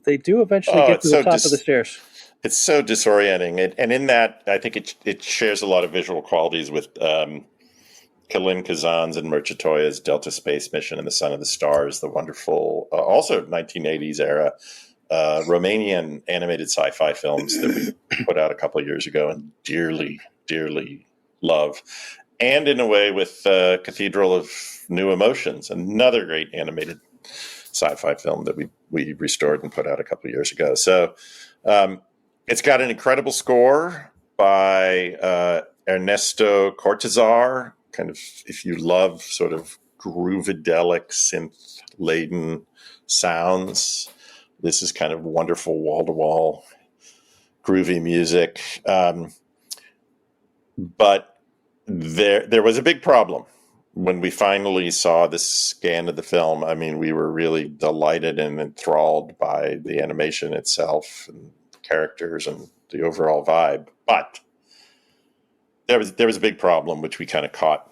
they do eventually get to the top of the stairs. It's so disorienting, and in that, I think it shares a lot of visual qualities with Kalin Kazan's and Murchatoya's Delta Space Mission and The Son of the Stars, the wonderful, also 1980s era Romanian animated sci-fi films that we put out a couple of years ago and dearly, dearly love. And in a way with Cathedral of New Emotions, another great animated sci-fi film that we restored and put out a couple of years ago. So it's got an incredible score by Ernesto Cortazar. Kind of, if you love sort of groovidelic, synth-laden sounds, this is kind of wonderful wall-to-wall groovy music. But there was a big problem when we finally saw the scan of the film. I mean, we were really delighted and enthralled by the animation itself and the characters and the overall vibe. But there was a big problem, which we kind of caught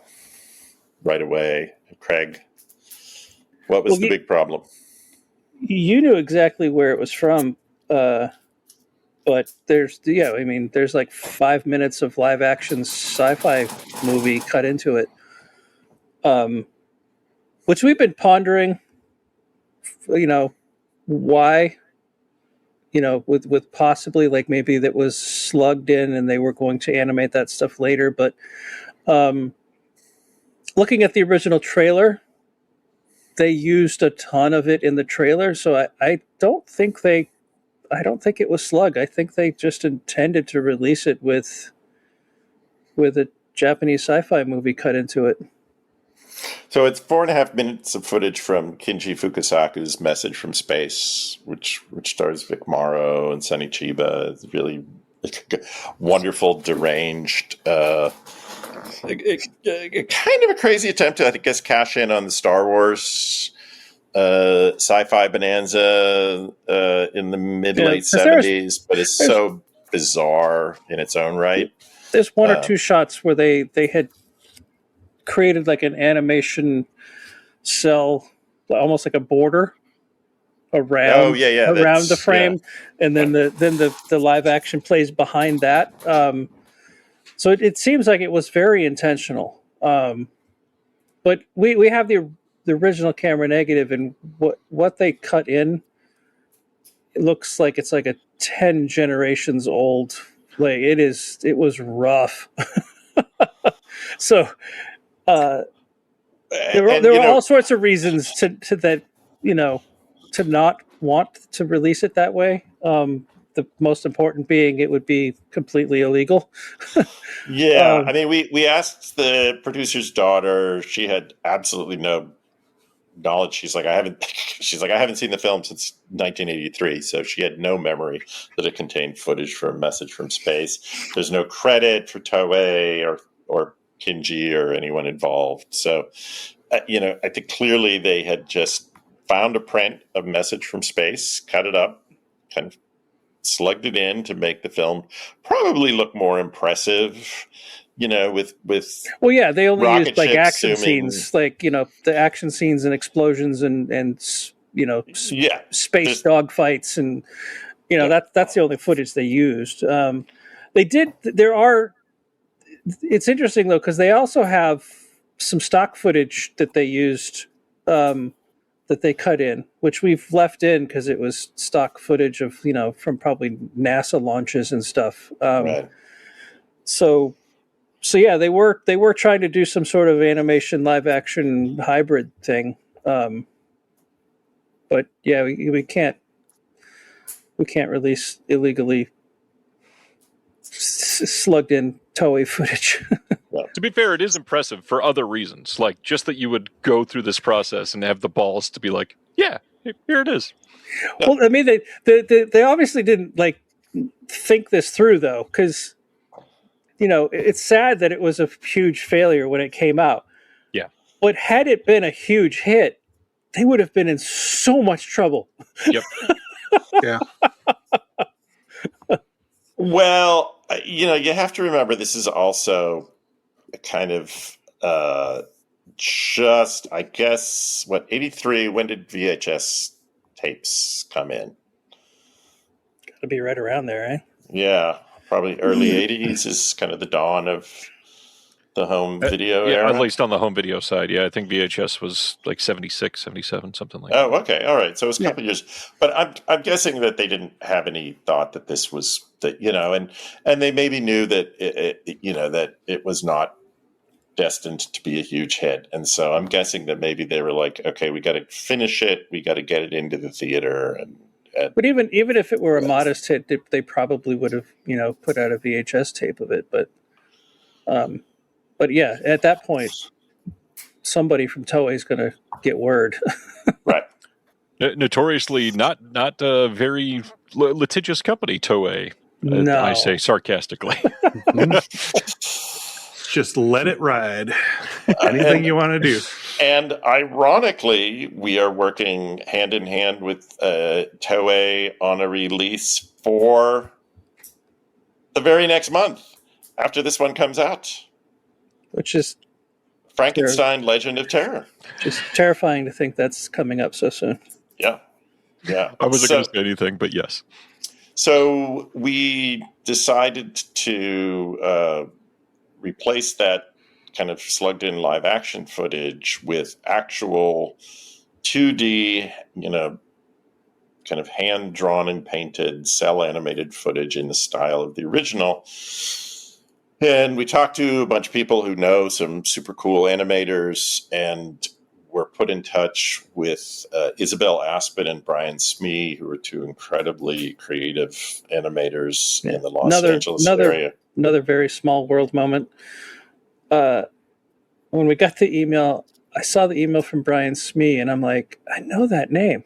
right away. Craig, what was the big problem? You knew exactly where it was from, but there's like 5 minutes of live action sci-fi movie cut into it, which we've been pondering, why with possibly like maybe that was slugged in and they were going to animate that stuff later. But looking at the original trailer, they used a ton of it in the trailer. So I don't think it was slug. I think they just intended to release it with a Japanese sci-fi movie cut into it. So it's 4.5 minutes of footage from Kinji Fukasaku's Message from Space, which stars Vic Morrow and Sonny Chiba. It's really wonderful, deranged, kind of a crazy attempt to, I guess, cash in on the Star Wars sci-fi bonanza in the mid-late 70s, but it's so bizarre in its own right. There's one or two shots where they had created like an animation cell, almost like a border around the frame, and then the live action plays behind that. So it seems like it was very intentional. But we have the original camera negative, and what they cut in, it looks like it's like a 10 generations old. Like it was rough. So there were all sorts of reasons to that, to not want to release it that way. The most important being it would be completely illegal. Yeah, I mean, we asked the producer's daughter. She had absolutely no knowledge. She's like, I haven't seen the film since 1983, so she had no memory that it contained footage for a Message from Space. There's no credit for Toei or Kinji or anyone involved. So, I think clearly they had just found a print of Message from Space, cut it up, kind of slugged it in to make the film probably look more impressive. With they only used like action scenes, like the action scenes and explosions and space dogfights, and that's the only footage they used. It's interesting though, because they also have some stock footage that they used, that they cut in, which we've left in because it was stock footage of from probably NASA launches and stuff. Right. So yeah, they were trying to do some sort of animation live action hybrid thing, but yeah, we can't release illegally slugged in Toei footage. To be fair, it is impressive for other reasons, like just that you would go through this process and have the balls to be like, yeah, here it is. Well, I mean, they obviously didn't like think this through though, because it's sad that it was a huge failure when it came out. Yeah. But had it been a huge hit, they would have been in so much trouble. Yep. Yeah. Well, you have to remember this is also a kind of just, I guess, 83? When did VHS tapes come in? Got to be right around there, eh? Yeah. Probably early 80s is kind of the dawn of the home video era. At least on the home video side. Yeah, I think VHS was like 76, 77, something like that. Oh, okay. All right. So it was a couple of years. But I'm guessing that they didn't have any thought that this was, and they maybe knew that, that it was not destined to be a huge hit. And so I'm guessing that maybe they were like, okay, we got to finish it. We got to get it into the theater. But even if it were a modest hit, they probably would have, put out a VHS tape of it. But yeah, at that point, somebody from Toei is going to get word. Right. Notoriously not a very litigious company, Toei. No. I say sarcastically. Just let it ride. Anything you want to do. And ironically, we are working hand in hand with Toei on a release for the very next month after this one comes out. Which is Frankenstein Legend of Terror. Just terrifying to think that's coming up so soon. Yeah. I wasn't going to say anything, but yes. So we decided to replace that kind of slugged in live action footage with actual 2D, kind of hand-drawn and painted cell-animated footage in the style of the original. And we talked to a bunch of people who know some super cool animators, and were put in touch with Isabel Aspin and Brian Smee, who are two incredibly creative animators in the Los Angeles area. Another very small world moment. When we got the email, I saw the email from Brian Smee, and I'm like, I know that name.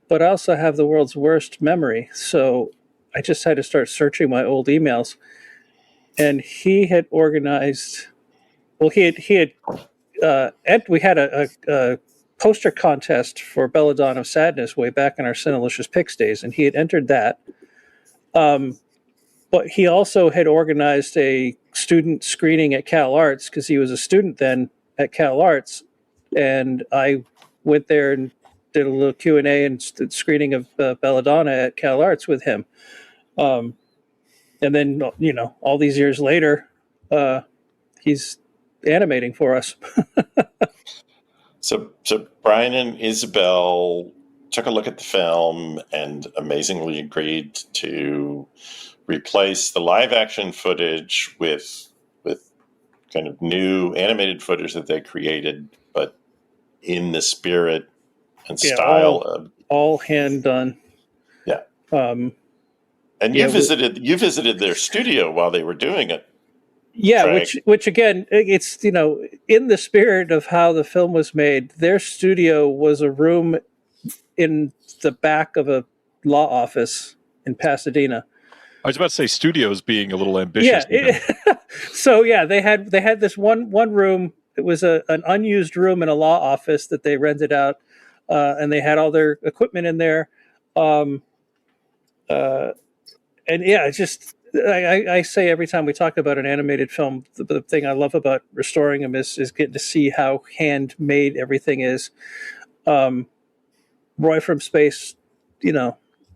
But I also have the world's worst memory, so I just had to start searching my old emails. And he had organized, well, we had a poster contest for Belladonna of Sadness way back in our Cinelicious Picks days, and he had entered that. But he also had organized a student screening at Cal Arts, because he was a student then at Cal Arts, and I went there and did a little Q&A and screening of Belladonna at Cal Arts with him. And then, all these years later, he's animating for us. So Brian and Isabel took a look at the film and amazingly agreed to replace the live action footage with kind of new animated footage that they created, but in the spirit and style of all hand done. Yeah. And you visited their studio while they were doing it. Yeah, Craig. which again, it's, in the spirit of how the film was made, their studio was a room in the back of a law office in Pasadena. I was about to say studios being a little ambitious. Yeah. So yeah, they had this one room. It was an unused room in a law office that they rented out, and they had all their equipment in there. And yeah, it's just, I say every time we talk about an animated film, the thing I love about restoring them is getting to see how handmade everything is. Roy from Space,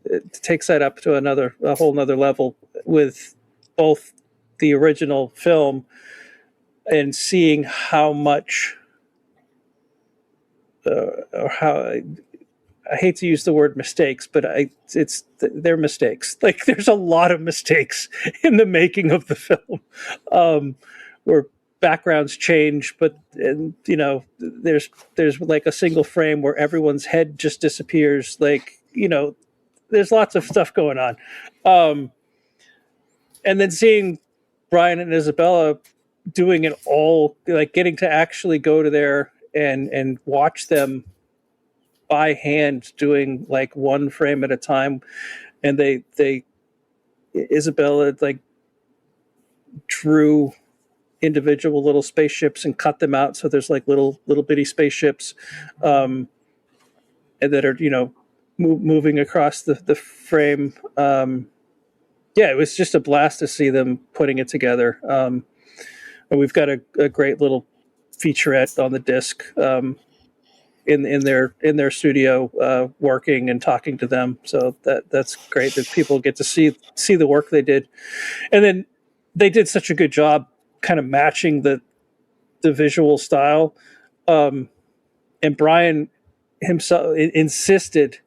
it takes that up to a whole nother level with both the original film and seeing how much, or how, I hate to use the word mistakes, but they're mistakes. Like, there's a lot of mistakes in the making of the film, where backgrounds change, but there's like a single frame where everyone's head just disappears. Like, there's lots of stuff going on. And then seeing Brian and Isabella doing it all, like getting to actually go to there and watch them by hand doing like one frame at a time. And Isabella like drew individual little spaceships and cut them out. So there's like little bitty spaceships, and that are, moving across the frame. Yeah, it was just a blast to see them putting it together. And we've got a great little featurette on the disc, in their studio, working and talking to them. So that's great that people get to see the work they did. And then they did such a good job kind of matching the visual style. And Brian himself insisted,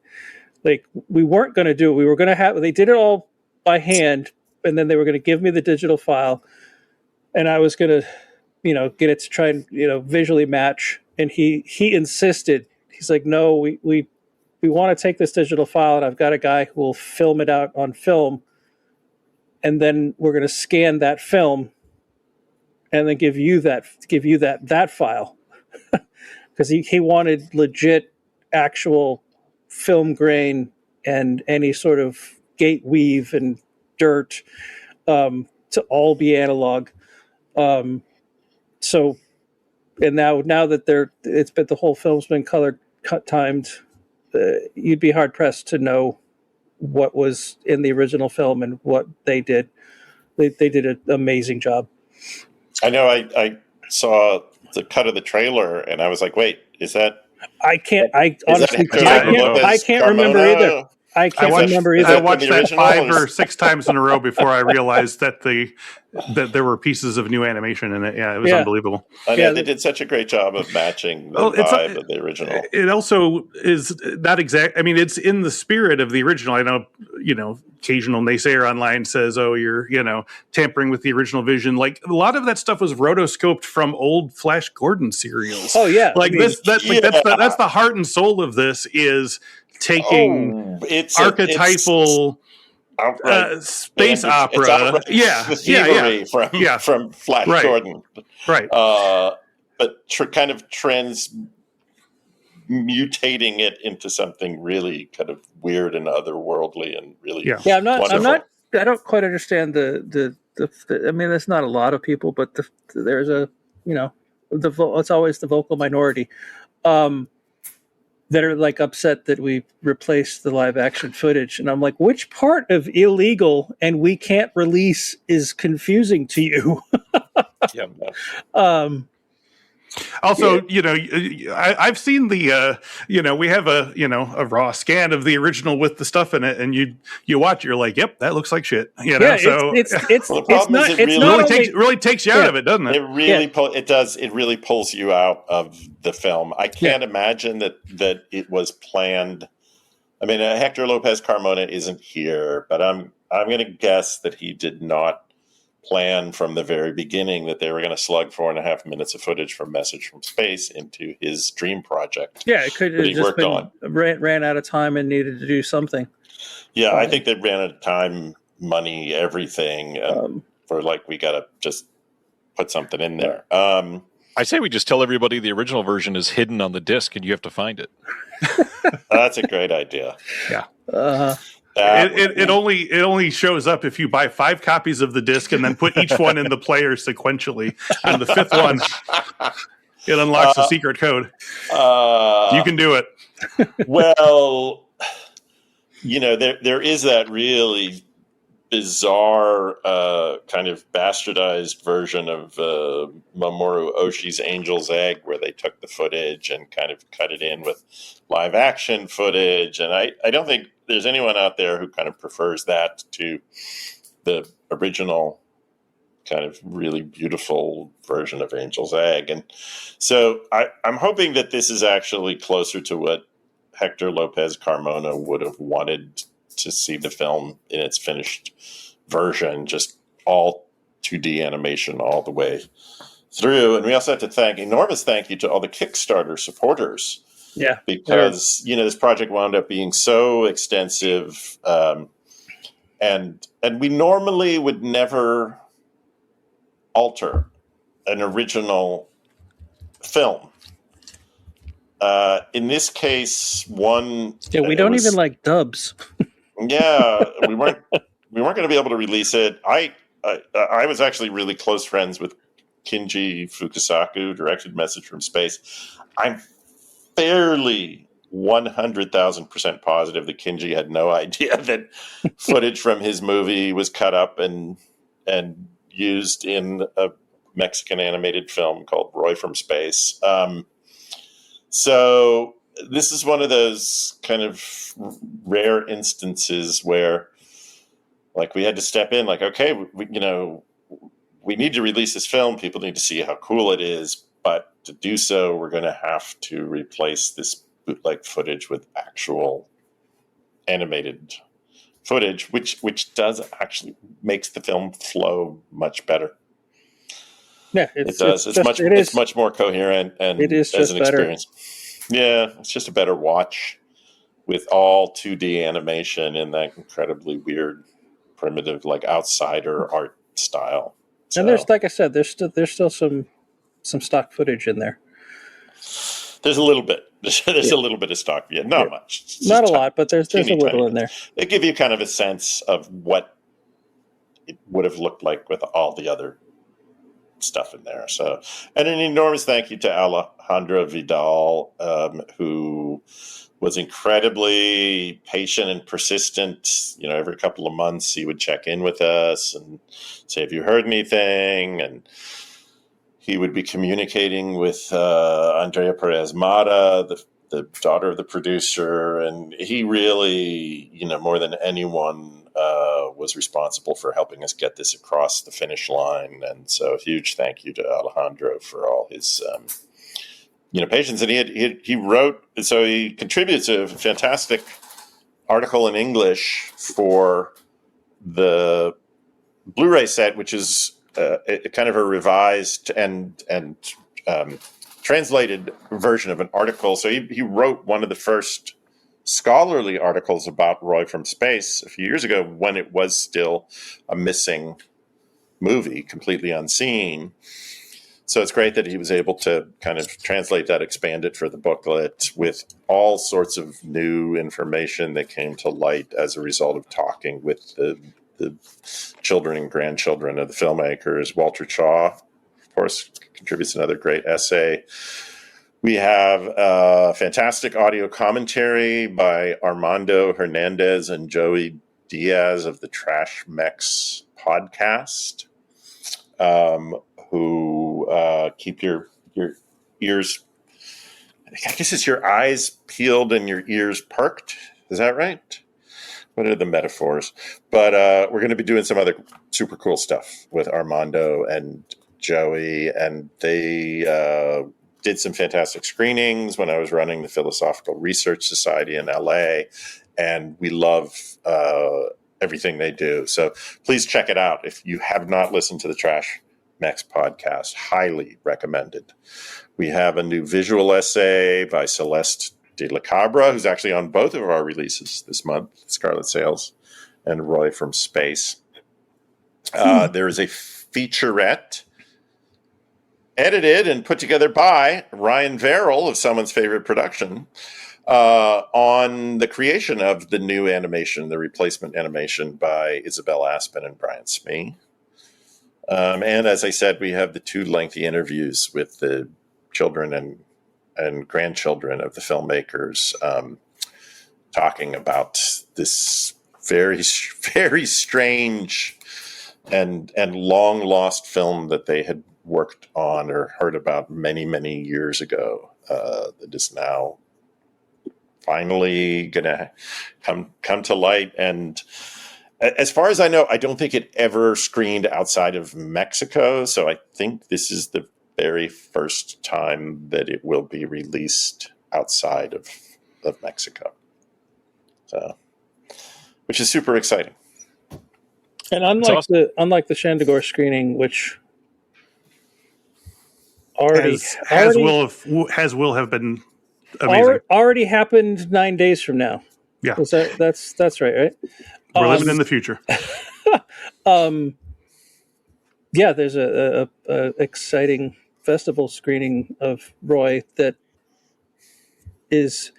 like, we weren't going to do it. We were going to they did it all by hand, and then they were going to give me the digital file, and I was going to, get it to try and, visually match. And he insisted. He's like, no, we want to take this digital file, and I've got a guy who will film it out on film, and then we're going to scan that film, and then give you that file, because he wanted legit, actual film grain and any sort of gate weave and dirt, to all be analog. So, and now that the whole film's been color cut timed, you'd be hard pressed to know what was in the original film and what they did. They did an amazing job. I know. I saw the cut of the trailer, and I was like, "Wait, is that?" I honestly can't remember either. I can't remember either. I watched that original 5 was- or 6 times in a row before I realized that there were pieces of new animation in it. Yeah, it was unbelievable. I know Yeah, they did such a great job of matching the Well, vibe of the original. It also is not exact. I mean, it's in the spirit of the original. I know, occasional naysayer online says, "Oh, you're, tampering with the original vision." Like a lot of that stuff was rotoscoped from old Flash Gordon serials. Oh yeah, like that's the heart and soul of this is taking It's archetypal. outright Space it's opera, outright thievery from Flash Right. Gordon, right? but kind of transmutating it into something really kind of weird and otherworldly and really I'm not. wonderful. I don't quite understand the I mean, there's not a lot of people, but there's a it's always the vocal minority that are like upset that we replaced the live action footage, and I'm like, which part of illegal and we can't release is confusing to you? Yeah. Also, I've seen the, we have a raw scan of the original with the stuff in it, and you watch, you're like, yep, that looks like shit. So it's Well, the problem is it really takes you out of it, doesn't it? It really it does. It really pulls you out of the film. I can't imagine that it was planned. I mean, Hector Lopez Carmona isn't here, but I'm going to guess that he did not plan from the very beginning that they were going to slug 4.5 minutes of footage from Message from Space into his dream project. Yeah, it could have he just worked on. ran out of time and needed to do something. Yeah, I think they ran out of time, money, everything, for like, we got to just put something in there. I say we just tell everybody the original version is hidden on the disc and you have to find it. That's a great idea. Yeah. It It only shows up if you buy 5 copies of the disc and then put each one in the player sequentially. And the 5th one, it unlocks a secret code. You can do it. Well, there is that really bizarre kind of bastardized version of Mamoru Oshii's Angel's Egg, where they took the footage and kind of cut it in with live action footage. And I don't think there's anyone out there who kind of prefers that to the original kind of really beautiful version of Angel's Egg. And so I'm hoping that this is actually closer to what Hector Lopez Carmona would have wanted to see the film in its finished version, just all 2D animation all the way through. And we also have to enormous thank you to all the Kickstarter supporters. Yeah, because this project wound up being so extensive, and we normally would never alter an original film. In this case, we don't even like dubs. Yeah, we weren't going to be able to release it. I was actually really close friends with Kinji Fukasaku, who directed Message from Space. I'm fairly 100,000% positive that Kinji had no idea that footage from his movie was cut up and used in a Mexican animated film called Roy from Space. So this is one of those kind of rare instances where, like, we had to step in, like, okay, we need to release this film. People need to see how cool it is. But to do so, we're going to have to replace this bootleg footage with actual animated footage, which does actually makes the film flow much better. Yeah, it does. It's much more coherent, and it is just an better. Experience. Yeah, it's just a better watch with all 2D animation in that incredibly weird, primitive, like outsider art style. So, and there's, like I said, there's still some stock footage in there. There's a little bit. There's a little bit of stock. Yeah, not much. Not a lot, but there's a little in there. They give you kind of a sense of what it would have looked like with all the other stuff in there. So, and an enormous thank you to Alejandro Vidal, who was incredibly patient and persistent. Every couple of months he would check in with us and say, "Have you heard anything?" And he would be communicating with Andrea Perez Mata, the daughter of the producer, and he really, more than anyone, was responsible for helping us get this across the finish line. And so, a huge thank you to Alejandro for all his, patience. And he wrote, so he contributes a fantastic article in English for the Blu-ray set, which is a kind of a revised and translated version of an article. So he wrote one of the first scholarly articles about Roy from Space a few years ago when it was still a missing movie, completely unseen. So it's great that he was able to kind of translate that, expand it for the booklet with all sorts of new information that came to light as a result of talking with the children and grandchildren of the filmmakers. Walter Chaw, of course, contributes another great essay. We have a fantastic audio commentary by Armando Hernandez and Joey Diaz of the Trash Mex podcast, who keep your ears, I guess it's your eyes peeled and your ears perked. Is that right? What are the metaphors? But we're going to be doing some other super cool stuff with Armando and Joey, and they did some fantastic screenings when I was running the Philosophical Research Society in LA, and we love everything they do. So please check it out. If you have not listened to the Trash Mex podcast, highly recommended. We have a new visual essay by Celeste de la Cabra, who's actually on both of our releases this month, Scarlet Sails and Roy from Space. There is a featurette edited and put together by Ryan Verrill of Someone's Favorite Production on the creation of the new animation, the replacement animation by Isabel Aspen and Brian Smee. And as I said, we have the 2 lengthy interviews with the children and grandchildren of the filmmakers, talking about this very, very strange and long lost film that they had worked on or heard about many, many years ago, that is now finally gonna come to light. And as far as I know, I don't think it ever screened outside of Mexico, so I think this is the very first time that it will be released outside of Mexico. So, which is super exciting. And unlike the Shandagore screening, which will have been amazing. Already happened 9 days from now. Yeah, that's right. We're living in the future. Yeah, there's a exciting festival screening of Roy that is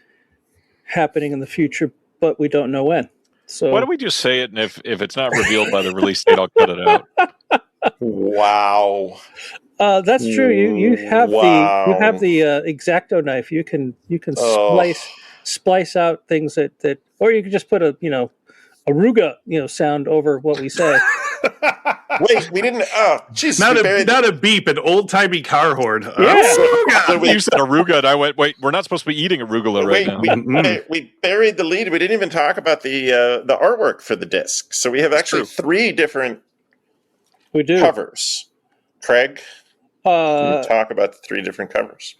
happening in the future, but we don't know when. So why don't we just say it, and if it's not revealed by the release date, I'll cut it out. Wow. That's true. You have the X-Acto knife. You can splice out things that, or you can just put a Aruga sound over what we say. Wait, we didn't. Oh, jeez. Not a beep, an old timey car horn. Yeah. You said arugula, and I went, wait, we're not supposed to be eating arugula right now. We buried the lead. We didn't even talk about the artwork for the disc. So we have actually 3 different covers. Craig, can you talk about the 3 different covers?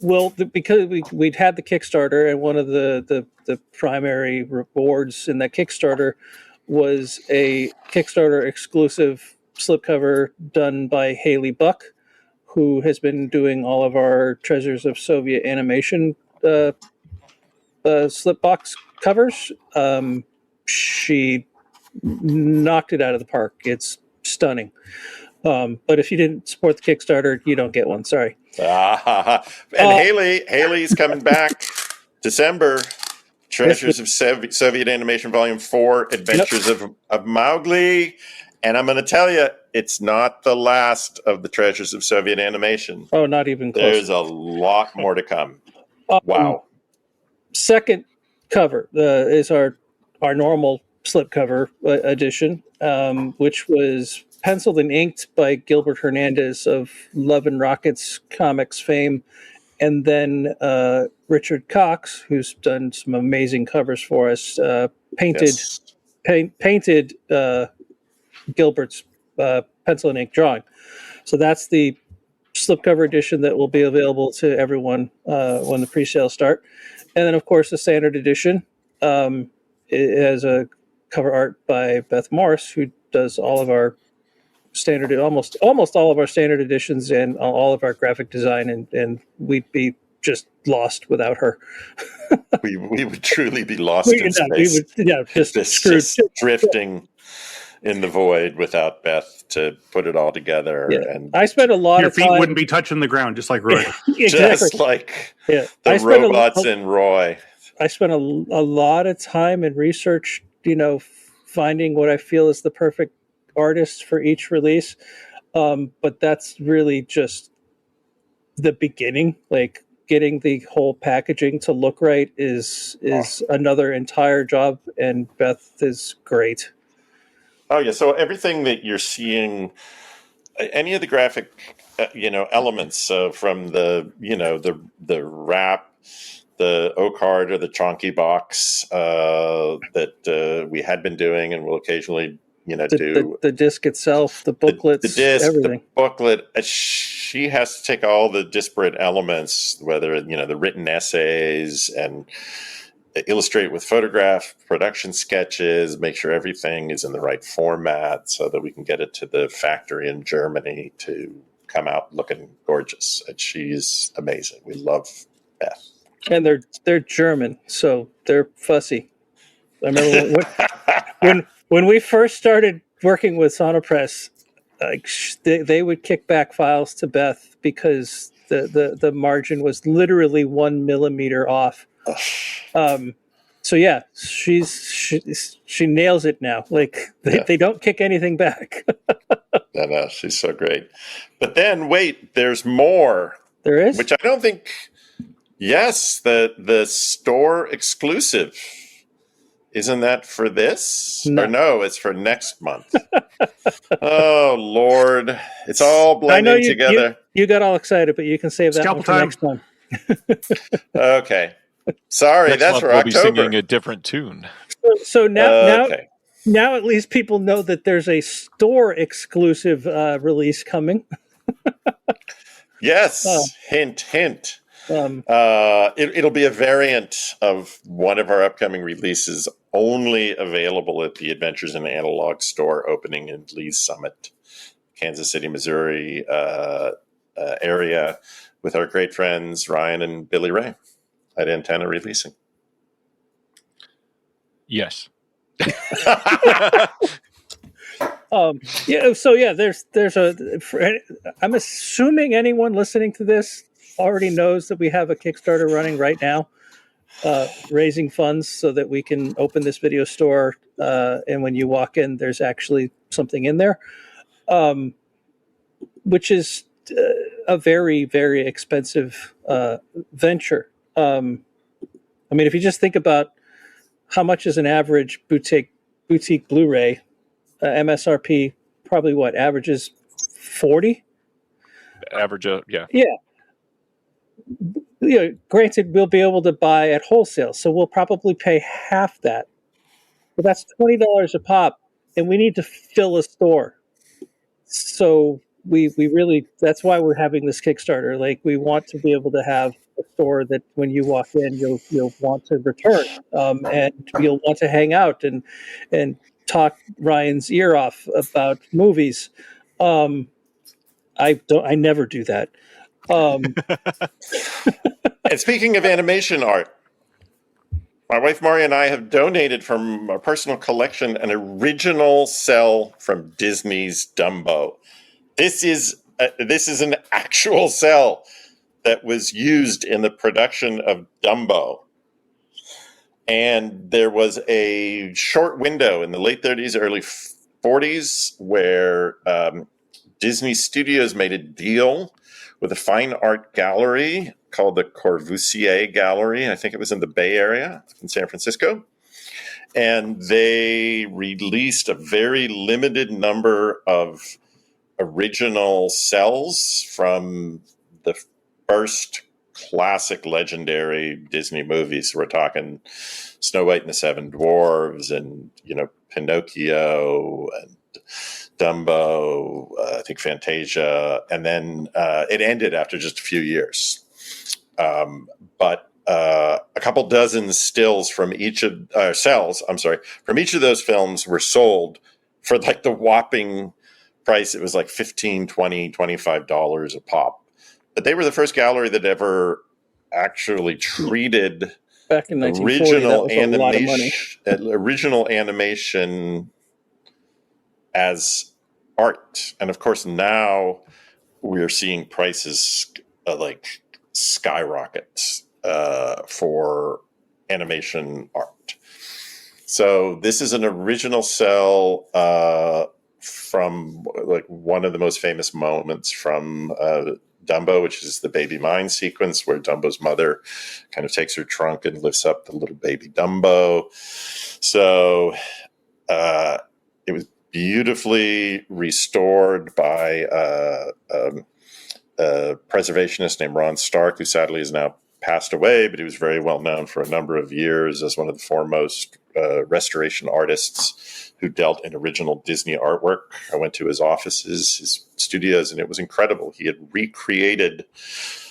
Well, because we'd had the Kickstarter, and one of the primary rewards in that Kickstarter was a Kickstarter exclusive slipcover done by Haley Buck, who has been doing all of our Treasures of Soviet Animation slipbox covers. She knocked it out of the park. It's stunning. But if you didn't support the Kickstarter, you don't get one. Sorry. And Haley's coming back December. Treasures of Soviet Animation Volume 4, Adventures of Mowgli. And I'm going to tell you, it's not the last of the Treasures of Soviet Animation. Oh, not even close. There's a lot more to come. Wow. Second cover is our normal slipcover edition, which was penciled and inked by Gilbert Hernandez of Love and Rockets comics fame, And then Richard Cox, who's done some amazing covers for us, painted Gilbert's pencil and ink drawing. So that's the slipcover edition that will be available to everyone when the pre-sales start. And then, of course, the standard edition. It has a cover art by Beth Morris, who does all of our standard, almost all of our standard editions and all of our graphic design, and we'd be just lost without her. we would truly be lost in space. Just drifting in the void without Beth to put it all together. Yeah. And I spent a lot of time. Your feet wouldn't be touching the ground, just like Roy. Exactly. Just like the robots in Roy. I spent a lot of time and research, finding what I feel is the perfect artist for each release. But that's really just the beginning. Like, getting the whole packaging to look right is another entire job, and Beth is great. Oh yeah, so everything that you're seeing, any of the graphic, elements from the wrap, the O card or the chonky box that we had been doing and will occasionally, do the disc itself, the booklets, the disc, everything. the booklet. She has to take all the disparate elements, whether the written essays and illustrate with photograph, production sketches, make sure everything is in the right format so that we can get it to the factory in Germany to come out looking gorgeous. And she's amazing. We love Beth. And they're German, so they're fussy. I remember when we first started working with Sonopress, like they would kick back files to Beth because the margin was literally 1 millimeter off. So yeah, she nails it now. Like they don't kick anything back. No, she's so great. But then wait, there's more. There is, which I don't think. Yes, the store exclusive. Isn't that for this? No. Or no, it's for next month. Oh Lord, it's all blending together. You got all excited, but you can save that Scalpel one for time. next time. Okay. Sorry, Next that's month for we'll October. be singing a different tune. So now Okay. now at least people know that there's a store exclusive release coming. Yes. Oh. Hint. It'll be a variant of one of our upcoming releases, only available at the Adventures in Analog store opening in Lee's Summit, Kansas City, Missouri area, with our great friends Ryan and Billy Ray at Antenna Releasing. Yes. I'm assuming anyone listening to this already knows that we have a Kickstarter running right now, raising funds so that we can open this video store. And when you walk in, there's actually something in there, which is a very, very expensive venture. If you just think about how much is an average boutique Blu-ray, MSRP, probably what averages 40. Average, yeah. Yeah. Granted, we'll be able to buy at wholesale, so we'll probably pay half that. But that's $20 a pop, and we need to fill a store. So we really, that's why we're having this Kickstarter. Like, we want to be able to have a store that when you walk in, you'll want to return, and you'll want to hang out and talk Ryan's ear off about movies. I never do that. And speaking of animation art, my wife Mari and I have donated from our personal collection an original cell from Disney's Dumbo. This is an actual cell that was used in the production of Dumbo. And there was a short window in the late 30s, early 40s where Disney Studios made a deal with a fine art gallery called the Corbusier Gallery. I think it was in the Bay Area in San Francisco. And they released a very limited number of original cells from the first classic legendary Disney movies. We're talking Snow White and the Seven Dwarves and, Pinocchio and Dumbo, I think Fantasia. And then it ended after just a few years. But a couple dozen stills from each of from each of those films were sold for like the whopping price. It was like $15, $20, $25 a pop. But they were the first gallery that ever actually treated back in 1940, that was a lot of money. Original animation as art. And of course, now we're seeing prices like skyrocket for animation art. So this is an original cell from like one of the most famous moments from Dumbo, which is the baby mine sequence where Dumbo's mother kind of takes her trunk and lifts up the little baby Dumbo. So it was beautifully restored by a preservationist named Ron Stark, who sadly is now passed away, but he was very well known for a number of years as one of the foremost restoration artists who dealt in original Disney artwork. I went to his offices, his studios, and it was incredible. He had recreated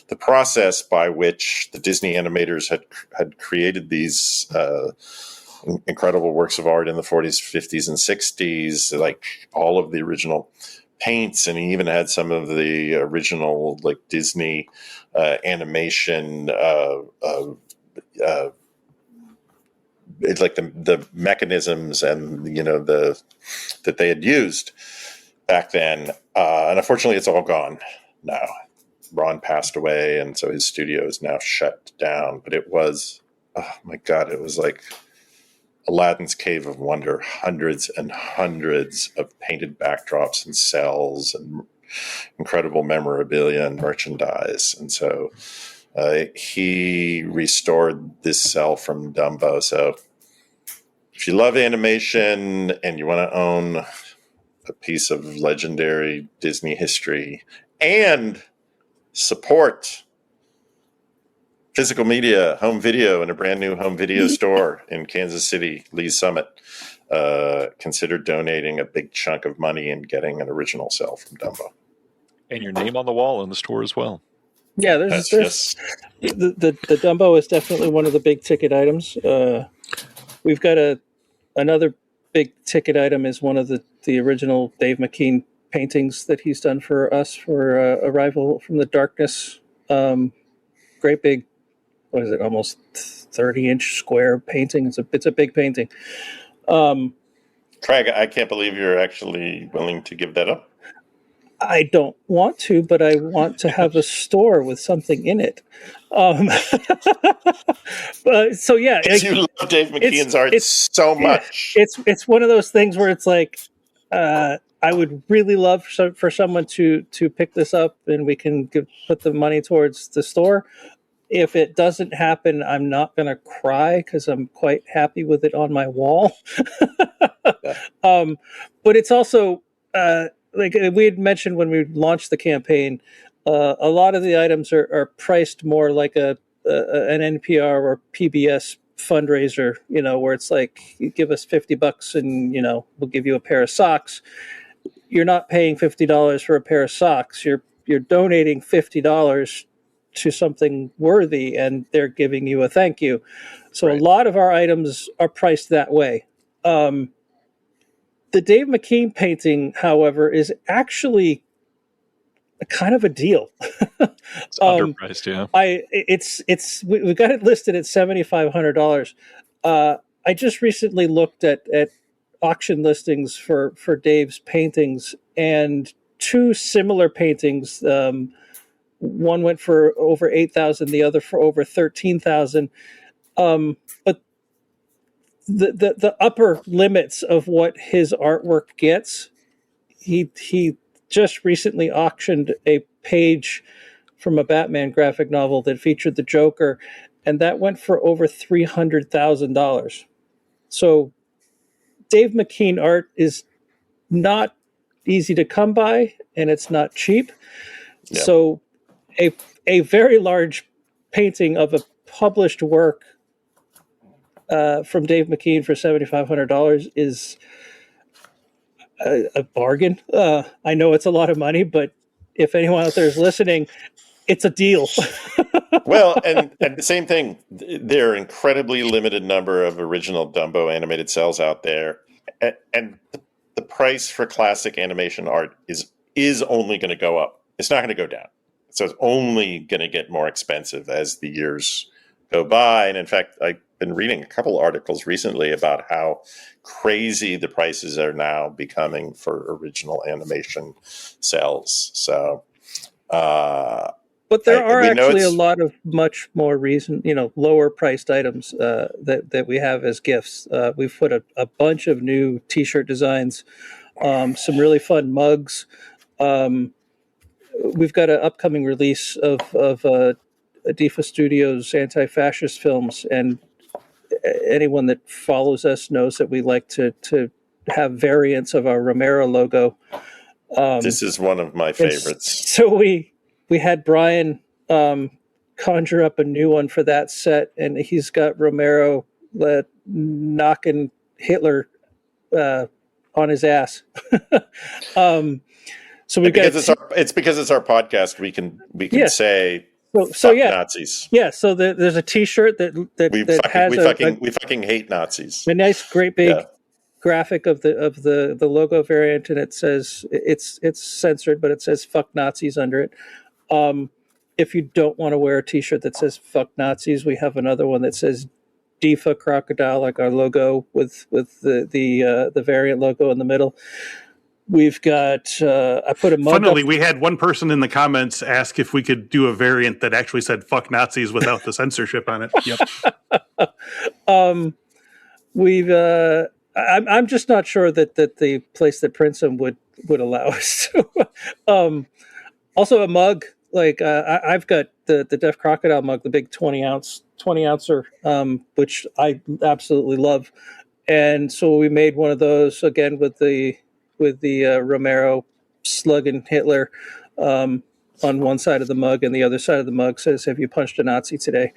the process by which the Disney animators had created these incredible works of art in the 40s, 50s, and 60s, like all of the original paints, and he even had some of the original like Disney animation it's like the mechanisms and that they had used back then, and unfortunately it's all gone now. Ron passed away, and so his studio is now shut down. But it was, oh my God, it was like Aladdin's Cave of Wonder, hundreds and hundreds of painted backdrops and cells and incredible memorabilia and merchandise. And so he restored this cell from Dumbo. So if you love animation and you want to own a piece of legendary Disney history and support physical media, home video, in a brand new home video store in Kansas City, Lee's Summit, consider donating a big chunk of money and getting an original cell from Dumbo. And your name on the wall in the store as well. Yeah, there's the Dumbo is definitely one of the big ticket items. We've got another big ticket item is one of the original Dave McKean paintings that he's done for us for Arrival from the Darkness. Great big, what is it, almost 30-inch square painting. It's a big painting. Craig, I can't believe you're actually willing to give that up. I don't want to, but I want to have a store with something in it. So yeah, you love Dave McKean's art so much. It's one of those things where it's like, I would really love for someone to pick this up, and we can put the money towards the store. If it doesn't happen, I'm not going to cry because I'm quite happy with it on my wall. But it's also like we had mentioned when we launched the campaign, a lot of the items are priced more like an NPR or PBS fundraiser, where it's like, you give us $50 and, we'll give you a pair of socks. You're not paying $50 for a pair of socks. You're donating $50 to something worthy, and they're giving you a thank you. So right. A lot of our items are priced that way. The Dave McKean painting, however, is actually a kind of a deal. It's underpriced, yeah. We got it listed at $7,500. I just recently looked at auction listings for Dave's paintings, and two similar paintings. One went for over $8,000, the other for over $13,000. But the upper limits of what his artwork gets, he just recently auctioned a page from a Batman graphic novel that featured the Joker, and that went for over $300,000. So Dave McKean art is not easy to come by, and it's not cheap. Yeah. So a very large painting of a published work from Dave McKean for $7,500 is a bargain. I know it's a lot of money, but if anyone out there is listening, it's a deal. Well, and the same thing, there are incredibly limited number of original Dumbo animated cells out there, and the price for classic animation art is only going to go up. It's not going to go down. So it's only going to get more expensive as the years go by. And in fact, I've been reading a couple articles recently about how crazy the prices are now becoming for original animation cells. So, but there are actually a lot of much more lower priced items that we have as gifts. We've put a bunch of new T-shirt designs, some really fun mugs. We've got an upcoming release of Adifa Studios anti-fascist films, and anyone that follows us knows that we like to have variants of our Romero logo. This is one of my favorites. So we had Brian conjure up a new one for that set, and he's got Romero knocking Hitler on his ass. So we got it's because it's our podcast. We can say fuck Nazis. Yeah. So there's a T-shirt we fucking hate Nazis. A nice, great big graphic of the logo variant, and it says it's censored, but it says "fuck Nazis" under it. If you don't want to wear a T-shirt that says "fuck Nazis," we have another one that says Deaf Crocodile, like our logo with the variant logo in the middle. We've got, I put a mug Funnily, up. we had one person in the comments ask if we could do a variant that actually said "fuck Nazis" without the censorship on it. Yep. I'm just not sure that the place that prints them would allow us to. Also a mug, like I've got the Deaf Crocodile mug, the big 20 ouncer, which I absolutely love. And so we made one of those again with the Romero slugging Hitler on one side of the mug, and the other side of the mug says, "Have you punched a Nazi today?"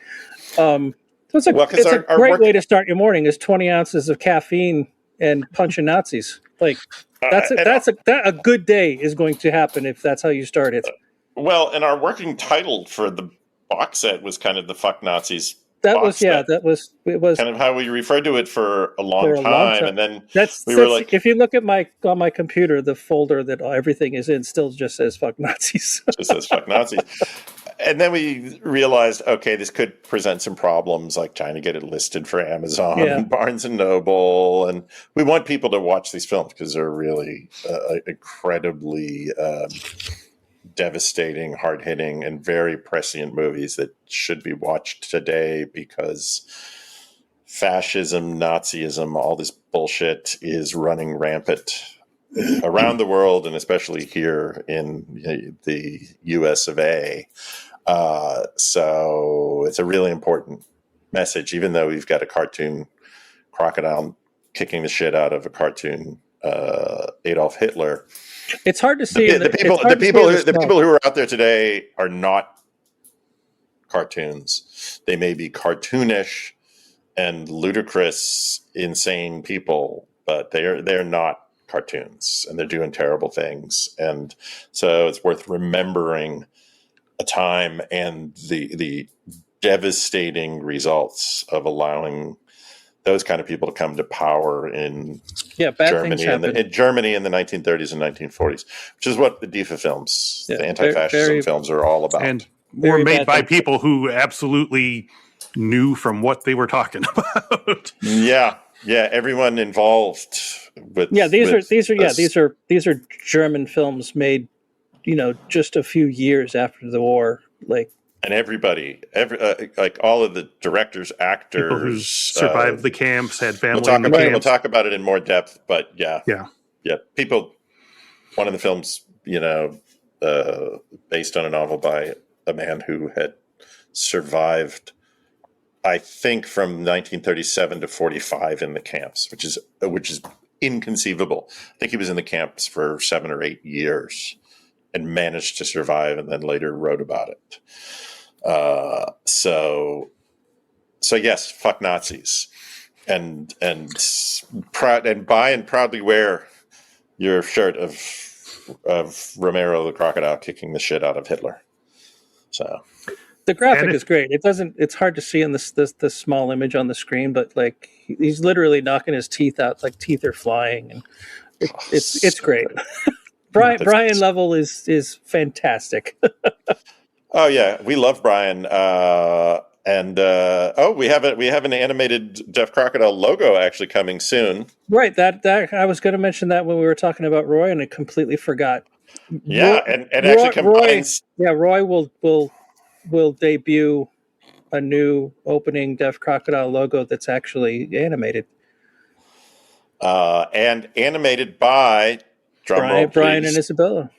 So it's a great way to start your morning. Is 20 ounces of caffeine and punching Nazis. Like a good day is going to happen if that's how you start it. Well, and our working title for the box set was kind of the "fuck Nazis." It was kind of how we referred to it for a long time. And then were like, if you look at on my computer, the folder that everything is in still just says "fuck Nazis." Just says "fuck Nazis." And then we realized, okay, this could present some problems, like trying to get it listed for Amazon and Barnes and Noble. And we want people to watch these films because they're really incredibly devastating, hard-hitting, and very prescient movies that should be watched today, because fascism, Nazism, all this bullshit is running rampant around the world, and especially here in the US of A. So it's a really important message, even though we've got a cartoon crocodile kicking the shit out of a cartoon Adolf Hitler. It's hard to see. The people who are out there today are not cartoons. They may be cartoonish and ludicrous, insane people, but they're not cartoons, and they're doing terrible things. And so it's worth remembering a time and the devastating results of allowing those kind of people to come to power in Germany in the 1930s and 1940s, which is what the Adifa films, the anti-fascism films, are all about. And were made by people who absolutely knew from what they were talking about. Yeah, everyone involved with. Yeah, these are German films made, just a few years after the war, like. And everybody, like all of the directors, actors, people who survived the camps, had family. We'll talk about it in more depth, but yeah. People. One of the films, based on a novel by a man who had survived, I think, from 1937 to 45 in the camps, which is inconceivable. I think he was in the camps for 7 or 8 years and managed to survive, and then later wrote about it. So yes, fuck Nazis, and buy and proudly wear your shirt of Romero the Crocodile kicking the shit out of Hitler. So the graphic is great. It's hard to see in this small image on the screen, but like he's literally knocking his teeth out, like teeth are flying, and it's great. Brian Level is fantastic. Oh yeah, we love Brian. We have an animated Deaf Crocodile logo actually coming soon. Right. That I was going to mention that when we were talking about Roy, and I completely forgot. Yeah, and actually combines. Roy will debut a new opening Deaf Crocodile logo that's actually animated. And animated by Brian and Isabella.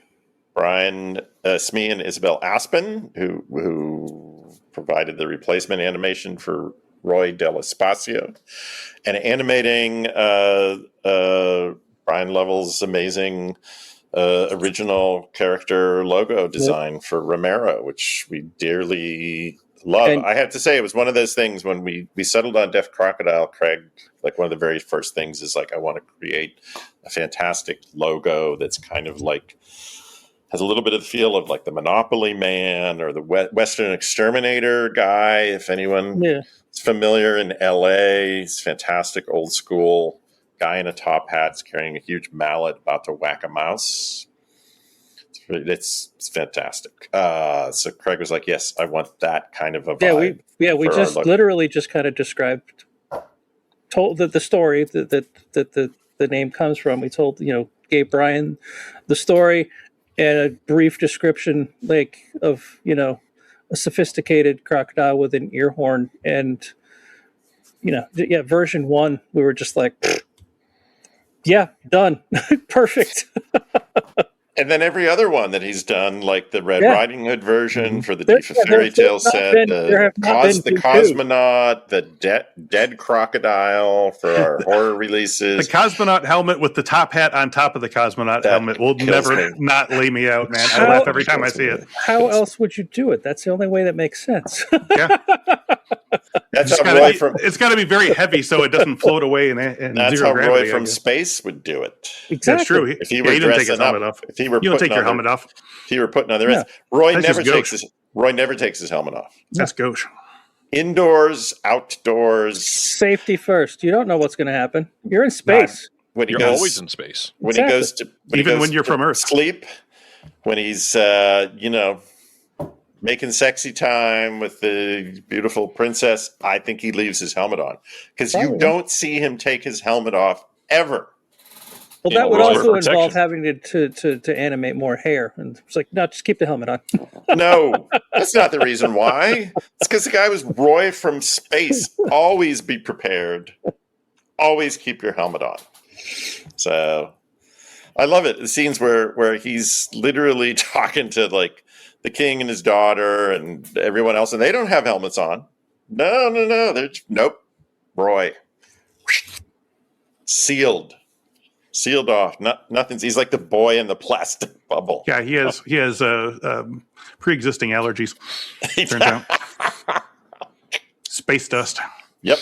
Brian Smee and Isabel Aspen, who provided the replacement animation for Roy del Espacio, and animating Brian Level's amazing original character logo design for Romero, which we dearly love. And I have to say, it was one of those things when we settled on Deaf Crocodile, Craig, like one of the very first things is like, I want to create a fantastic logo that's kind of like, has a little bit of the feel of like the Monopoly Man or the Western Exterminator guy, if anyone is familiar in LA. He's fantastic, old school guy in a top hat carrying a huge mallet about to whack a mouse. It's fantastic. So Craig was like, yes, I want that kind of a vibe. We just literally just kind of described, told the story that the name comes from. We told, gave Brian the story and a brief description, like of, a sophisticated crocodile with an ear horn. And, version 1, we were just like, yeah, done. Perfect. And then every other one that he's done, like the Red Riding Hood version for the Deaf Fairy Tale set, the Cosmonaut, the Dead Crocodile for our horror releases. The Cosmonaut helmet with the top hat on top of the Cosmonaut helmet will never not lay me out, man. I laugh every time I see it. How else would you do it? That's the only way that makes sense. Yeah. It's got to be very heavy so it doesn't float away in that's zero how gravity, Roy from space would do it. Exactly. That's true. If he were dressing up, you don't take your helmet off. If he were putting on the rest, Roy never takes his helmet off. That's gauche. Indoors, outdoors, safety first. You don't know what's going to happen. You're in space. You're always in space. When he goes to when you're from Earth, sleep. When he's making sexy time with the beautiful princess, I think he leaves his helmet on because you don't see him take his helmet off ever. Well, that would also involve having to animate more hair, and it's like, no, just keep the helmet on. No, that's not the reason why. It's because the guy was Roy from space. Always be prepared. Always keep your helmet on. So I love it. The scenes where he's literally talking to like the king and his daughter and everyone else, and they don't have helmets on. No. Nope. Roy. Sealed off. Nothing's. He's like the boy in the plastic bubble. Yeah, he has pre-existing allergies. Turns out, space dust. Yep.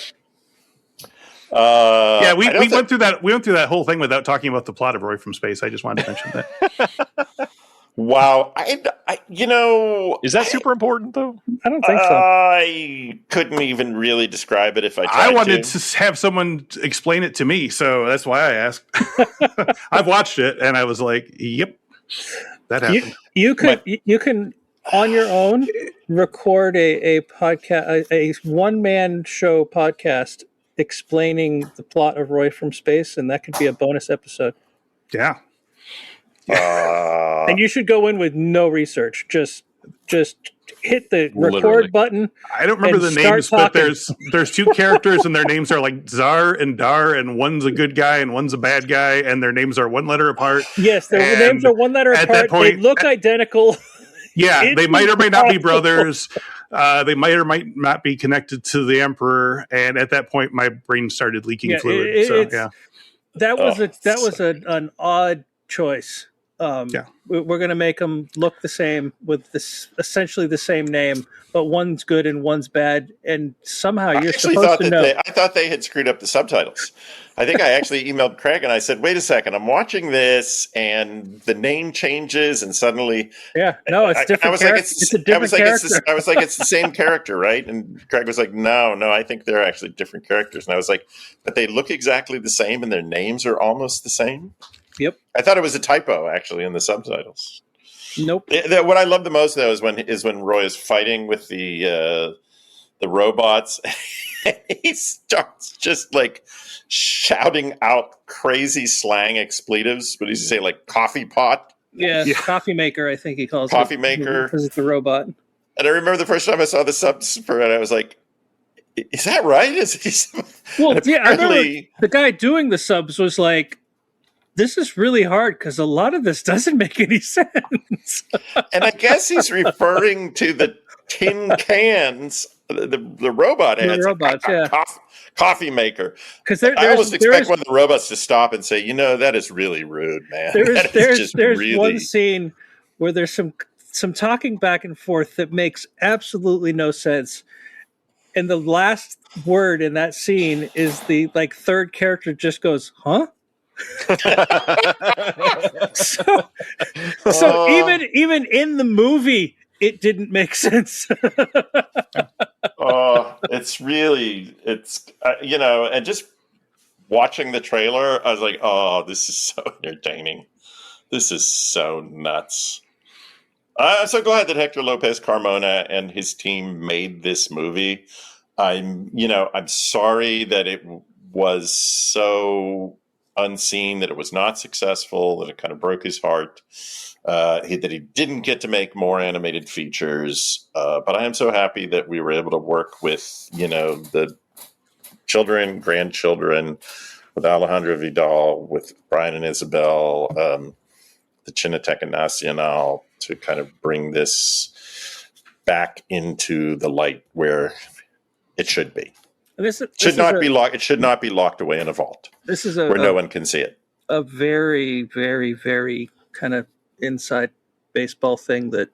We went through that. We went through that whole thing without talking about the plot of Roy from Space. I just wanted to mention that. Wow, is that super important though? I don't think so. I couldn't even really describe it if I tried. I wanted to have someone explain it to me, so that's why I asked. I've watched it, and I was like, "Yep, that happened." You can on your own record a podcast, a one-man show podcast explaining the plot of Roy from Space, and that could be a bonus episode. Yeah. And you should go in with no research. Just hit the record button. I don't remember the names, but there's two characters, and their names are like Czar and Dar, and one's a good guy and one's a bad guy, and their names are one letter apart. Yes, their names are one letter apart. They look identical. Yeah, they might or may not be brothers. They might or might not be connected to the Emperor. And at that point, my brain started leaking fluid. That was an odd choice. We're going to make them look the same with this essentially the same name, but one's good and one's bad, and somehow you're supposed to know. I thought they had screwed up the subtitles. I think I actually emailed Craig and I said, "Wait a second, I'm watching this, and the name changes, and suddenly, it's different. I was like, it's a different character. I was like, it's the same character, right?" And Craig was like, "No, I think they're actually different characters." And I was like, "But they look exactly the same, and their names are almost the same." Yep. I thought it was a typo actually in the subtitles. Nope. What I love the most though is when Roy is fighting with the robots. He starts just like shouting out crazy slang expletives. What does he say? Like coffee pot? Yeah. Coffee maker, I think he calls coffee it. Maker. Because it's the robot. And I remember the first time I saw the subs for it, I was like, is that right? Well, yeah, I remember the guy doing the subs was like, this is really hard because a lot of this doesn't make any sense. And I guess he's referring to the tin cans the robot has. The robots, Coffee maker. Because I almost expect one of the robots to stop and say, that is really rude, man. There's one scene where there's some talking back and forth that makes absolutely no sense. And the last word in that scene is the third character just goes, huh? so even in the movie it didn't make sense. And just watching the trailer, I was like, oh, this is so entertaining. This is so nuts. I'm so glad that Hector Lopez Carmona and his team made this movie. I'm sorry that it was so unseen, that it was not successful, that it kind of broke his heart, that he didn't get to make more animated features. But I am so happy that we were able to work with, the children, grandchildren, with Alejandro Vidal, with Brian and Isabel, the Cineteca Nacional, to kind of bring this back into the light where it should be. It should not be locked away in a vault. This is where no one can see it. A very, very, very kind of inside baseball thing that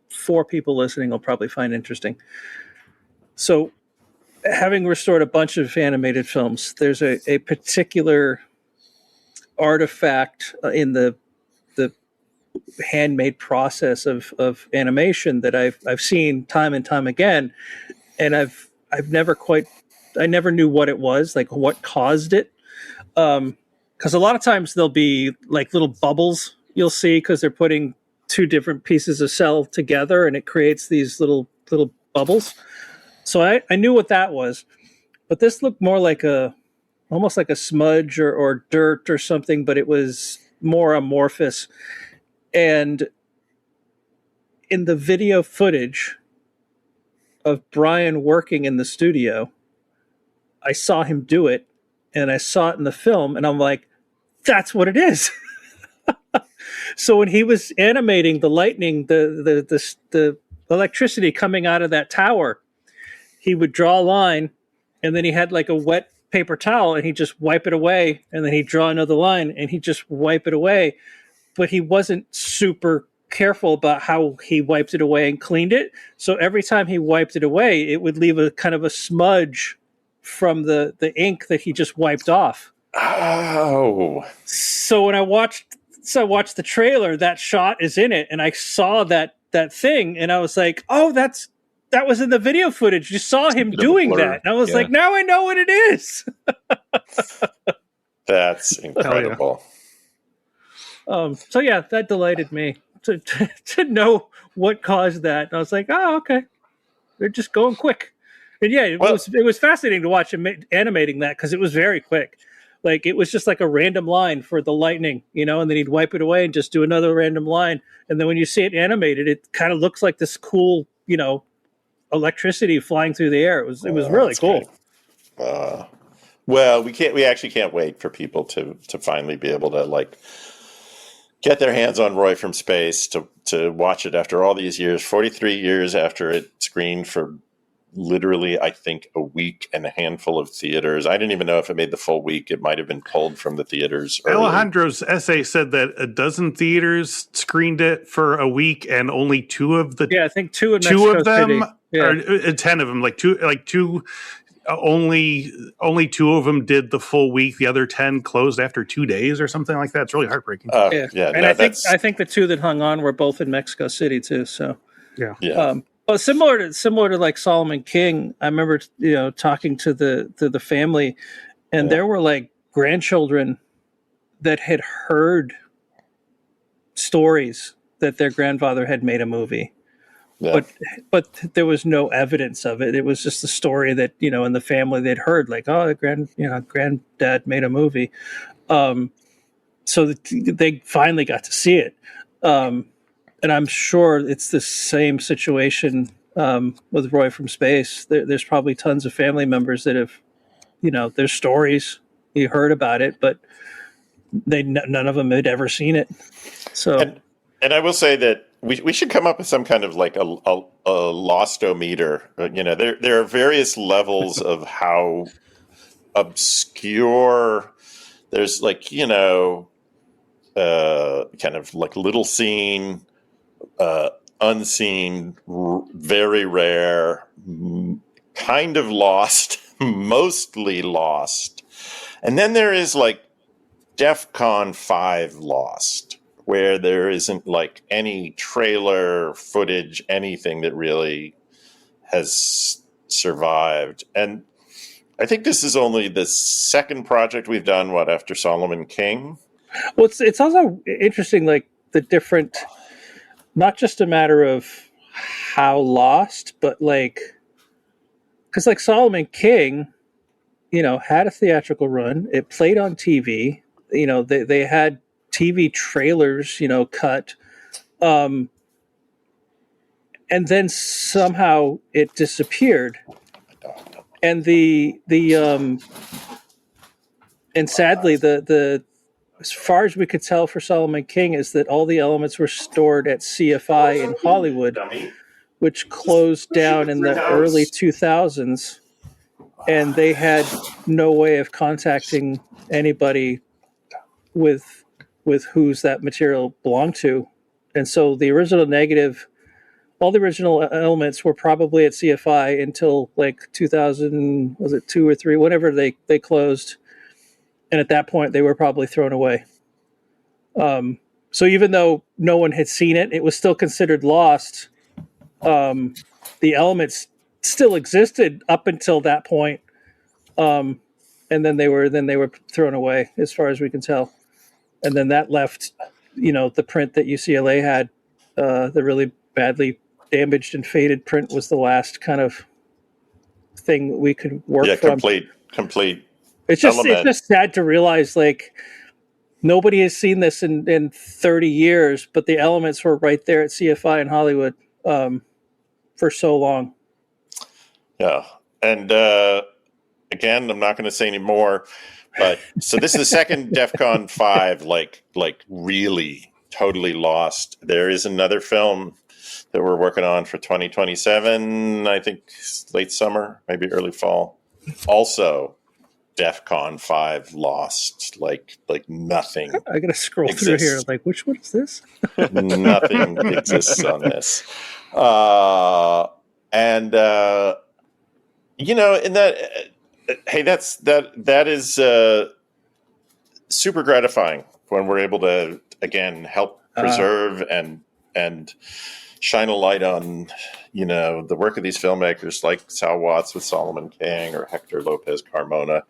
4 people listening will probably find interesting. So, having restored a bunch of animated films, there's a particular artifact in the handmade process of animation that I've seen time and time again, and I never knew what it was, like what caused it. Because a lot of times there'll be like little bubbles you'll see because they're putting 2 different pieces of cell together and it creates these little bubbles. So I knew what that was, but this looked more like almost like a smudge or dirt or something, but it was more amorphous. And in the video footage of Brian working in the studio, I saw him do it, and I saw it in the film, and I'm like, that's what it is. So when he was animating the lightning, the electricity coming out of that tower, he would draw a line, and then he had like a wet paper towel, and he'd just wipe it away, and then he'd draw another line, and he'd just wipe it away. But he wasn't super careful about how he wiped it away and cleaned it. So every time he wiped it away, it would leave a kind of a smudge from the ink that he just wiped off. Oh. So when I watched the trailer, that shot is in it, and I saw that thing, and I was like, oh, that was in the video footage. You saw him doing that. And I was like, now I know what it is. That's incredible. So yeah, that delighted me to know what caused that. And I was like, oh, okay. They're just going quick. And yeah, it was fascinating to watch him animating that because it was very quick. Like it was just like a random line for the lightning, and then he'd wipe it away and just do another random line. And then when you see it animated, it kind of looks like this cool, electricity flying through the air. It was really cool. Well, we actually can't wait for people to finally be able to get their hands on Roy from Space, to watch it after all these years, 43 years after it screened for literally, I think, a week and a handful of theaters. I didn't even know if it made the full week. It might have been pulled from the theaters early. Alejandro's essay said that a dozen theaters screened it for a week, and only two of the I think two of them, or 10 of them, only two of them did the full week. The other 10 closed after 2 days or something like that. It's really heartbreaking. And I think the two that hung on were both in Mexico City too. So yeah. But similar to like Solomon King, I remember talking to the family, and there were like grandchildren that had heard stories that their grandfather had made a movie. Yeah. But there was no evidence of it. It was just a story that, in the family they'd heard, like, oh, granddad made a movie. So they finally got to see it. And I'm sure it's the same situation with Roy from Space. There's probably tons of family members that have, there's stories, you heard about it, but none of them had ever seen it. So, and I will say that we should come up with some kind of like a lost-o-meter. There are various levels of how obscure. There's like kind of like little seen, unseen, very rare, kind of lost, mostly lost, and then there is like DEFCON 5 lost, where there isn't like any trailer footage, anything that really has survived. And I think this is only the second project we've done, after Solomon King? Well, it's also interesting, like the different, not just a matter of how lost, but like, because like Solomon King, had a theatrical run. It played on TV. They had TV trailers, cut. And then somehow it disappeared. And and sadly, the as far as we could tell for Solomon King is that all the elements were stored at CFI in Hollywood, which closed down in the early 2000s. And they had no way of contacting anybody with whose that material belonged to. And so the original negative, all the original elements were probably at CFI until like 2000, was it 2 or 3, whenever they closed. And at that point, they were probably thrown away. So even though no one had seen it, it was still considered lost. The elements still existed up until that point. And then they were thrown away, as far as we can tell. And then that left, the print that UCLA had, the really badly damaged and faded print, was the last kind of thing we could work from. Complete. It's just sad to realize, like, nobody has seen this in 30 years, but the elements were right there at CFI in Hollywood for so long. Yeah. And again, I'm not going to say any more, but so this is the second DEFCON 5, like really totally lost. There is another film that we're working on for 2027, I think late summer, maybe early fall. Also, DEFCON 5 lost, like nothing. I gotta scroll through here. Like, which one is this? Nothing exists on this. In that, hey, that is super gratifying when we're able to again help preserve and shine a light on, the work of these filmmakers like Sal Watts with Solomon King, or Hector Lopez Carmona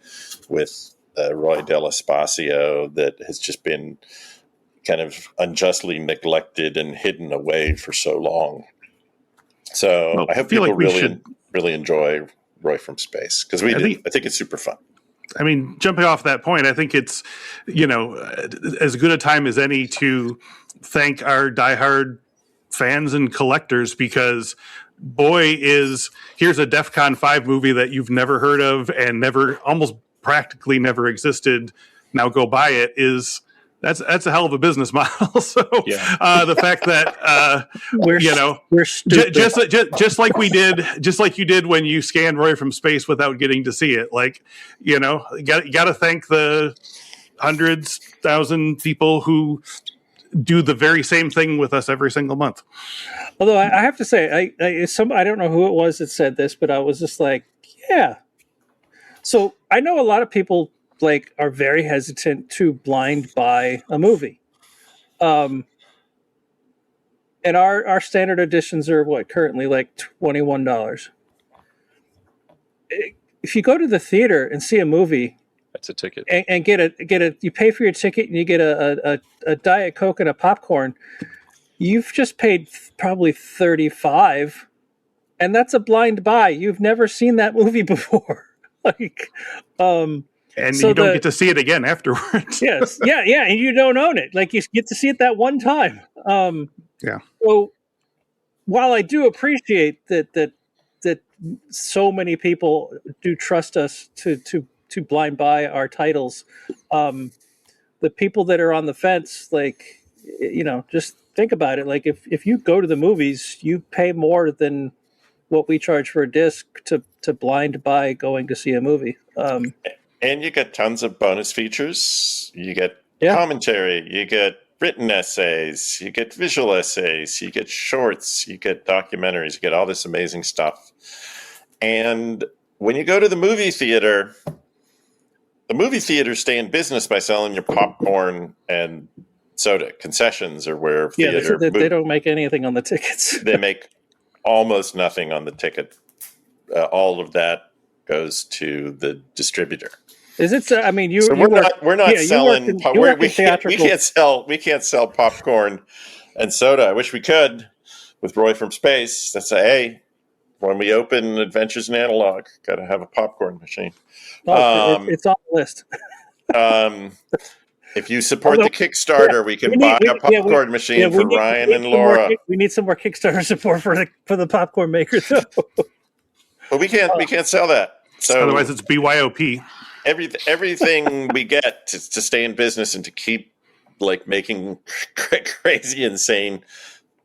with Roy del Espacio, that has just been kind of unjustly neglected and hidden away for so long. So I hope people really enjoy Roy from Space, because I think it's super fun. I mean, jumping off that point, I think it's, as good a time as any to thank our diehard fans and collectors, because here's a DEFCON 5 movie that you've never heard of and almost practically never existed. Now go buy it. That's a hell of a business model. So the fact that we're stupid. just like you did when you scanned Roy from space without getting to see it. Like, you got to thank the hundreds, thousand people who do the very same thing with us every single month. Although I have to say, I don't know who it was that said this, but I was just like, yeah. So I know a lot of people are very hesitant to blind buy a movie. And our standard editions are currently $21. If you go to the theater and see a movie, that's a ticket, and get a you pay for your ticket and you get a Diet Coke and a popcorn, you've just paid probably $35, and that's a blind buy. You've never seen that movie before. And so you don't get to see it again afterwards. Yes. Yeah. And you don't own it. You get to see it that one time. So while I do appreciate that so many people do trust us to blind buy our titles, the people that are on the fence, just think about it. If you go to the movies, you pay more than what we charge for a disc to blind buy going to see a movie. And you get tons of bonus features. You get commentary. You get written essays. You get visual essays. You get shorts. You get documentaries. You get all this amazing stuff. And when you go to the movie theaters stay in business by selling your popcorn and soda. Concessions are where theater. They don't make anything on the tickets. They make almost nothing on the ticket. All of that goes to the distributor. Is it? I mean, we're not selling. We can't sell popcorn and soda. I wish we could with Roy from Space. That's when we open Adventures in Analog, got to have a popcorn machine. It's on the list. If you support the Kickstarter, we can buy a popcorn machine for Ryan and Laura. We need some more Kickstarter support for the popcorn maker, though. But we can't sell that. So otherwise, it's BYOP. Everything we get to stay in business and to keep making crazy, insane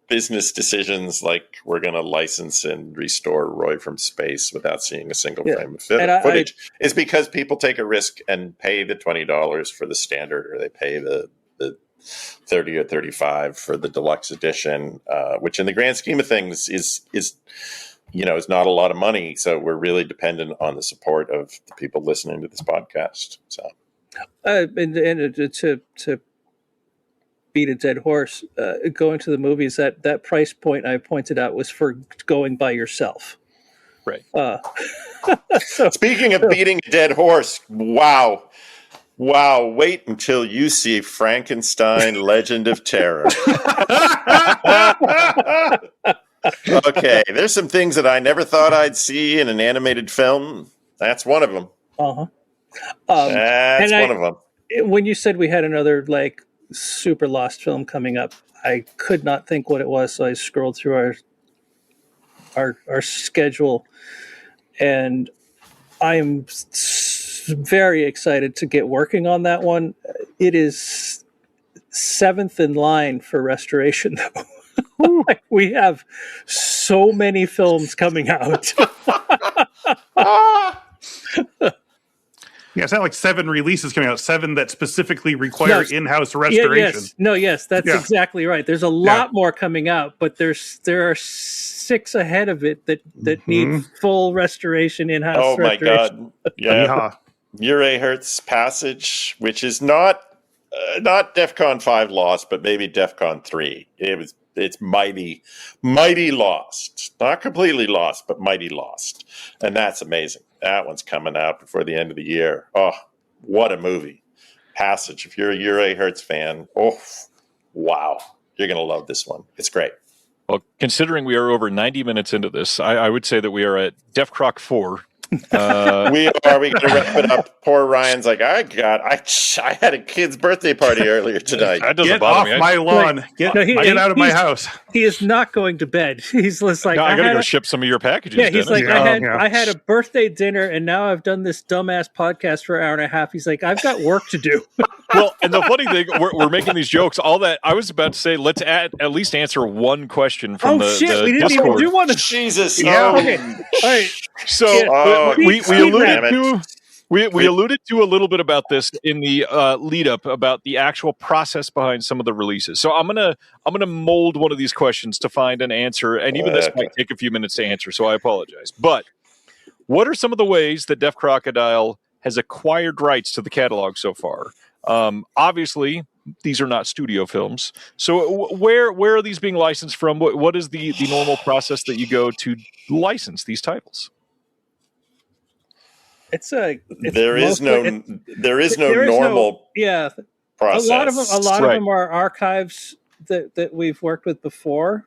business decisions, like we're going to license and restore Roy from Space without seeing a single frame of footage, is because people take a risk and pay the $20 for the standard, or they pay the $30 or $35 for the deluxe edition, which in the grand scheme of things is not a lot of money. So we're really dependent on the support of the people listening to this podcast. So, and to beat a dead horse, going to the movies, that price point I pointed out was for going by yourself. Right. Speaking of beating a dead horse, wow. Wait until you see Frankenstein Legend of Terror. Okay, there's some things that I never thought I'd see in an animated film. That's one of them. Uh-huh. That's one of them. When you said we had another super lost film coming up, I could not think what it was, so I scrolled through our schedule, and I am very excited to get working on that one. It is 7th in line for restoration, though. We have so many films coming out. Yeah, it's not 7 releases coming out, 7 that specifically require in-house restoration. Yes, that's exactly right. There's a lot more coming out, but there are 6 ahead of it that need full restoration, in-house restoration. My God. Yeah. Uri Hertz's Passage, which is not DEFCON 5 lost, but maybe DEFCON 3. It's mighty lost. Not completely lost, but mighty lost. And that's amazing. That one's coming out before the end of the year. Oh, what a movie. Passage. If you're a Uri Hertz fan, wow. You're going to love this one. It's great. Well, considering we are over 90 minutes into this, I would say that we are at Deaf Croc 4. We are. We got to wrap it up. Poor Ryan's like, I had a kid's birthday party earlier tonight. That doesn't Get bother off me. my lawn. Get out of my house. He is not going to bed. He's just like, I got to go ship some of your packages. Yeah, he's Dennis. like, I had a birthday dinner, and now I've done this dumbass podcast for an hour and a half. He's like, I've got work to do. Well, and the funny thing, we're making these jokes. All that I was about to say, let's at least answer one question from the we didn't Discord. even do one. Jesus. Yeah. Okay. All right. So Yeah. we Speed alluded round. to. We alluded to a little bit about this in the lead up about the actual process behind some of the releases. So I'm gonna mold one of these questions to find an answer, and even this might take a few minutes to answer. So I apologize. But what are some of the ways that Deaf Crocodile has acquired rights to the catalog so far? Obviously, these are not studio films. So where are these being licensed from? What is the normal process that you go to license these titles? There is no normal process. A lot of them are archives that we've worked with before,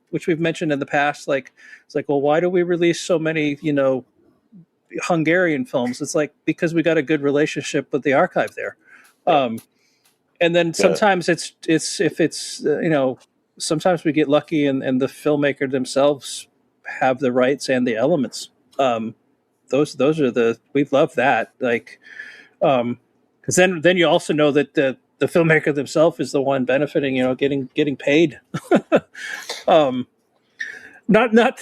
which we've mentioned in the past. Like, it's like, well, why do we release so many, Hungarian films? It's like, because we got a good relationship with the archive there. And then sometimes sometimes we get lucky and the filmmaker themselves have the rights and the elements. Those are we love that, like, because then you also know that the filmmaker themselves is the one benefiting, getting paid. Not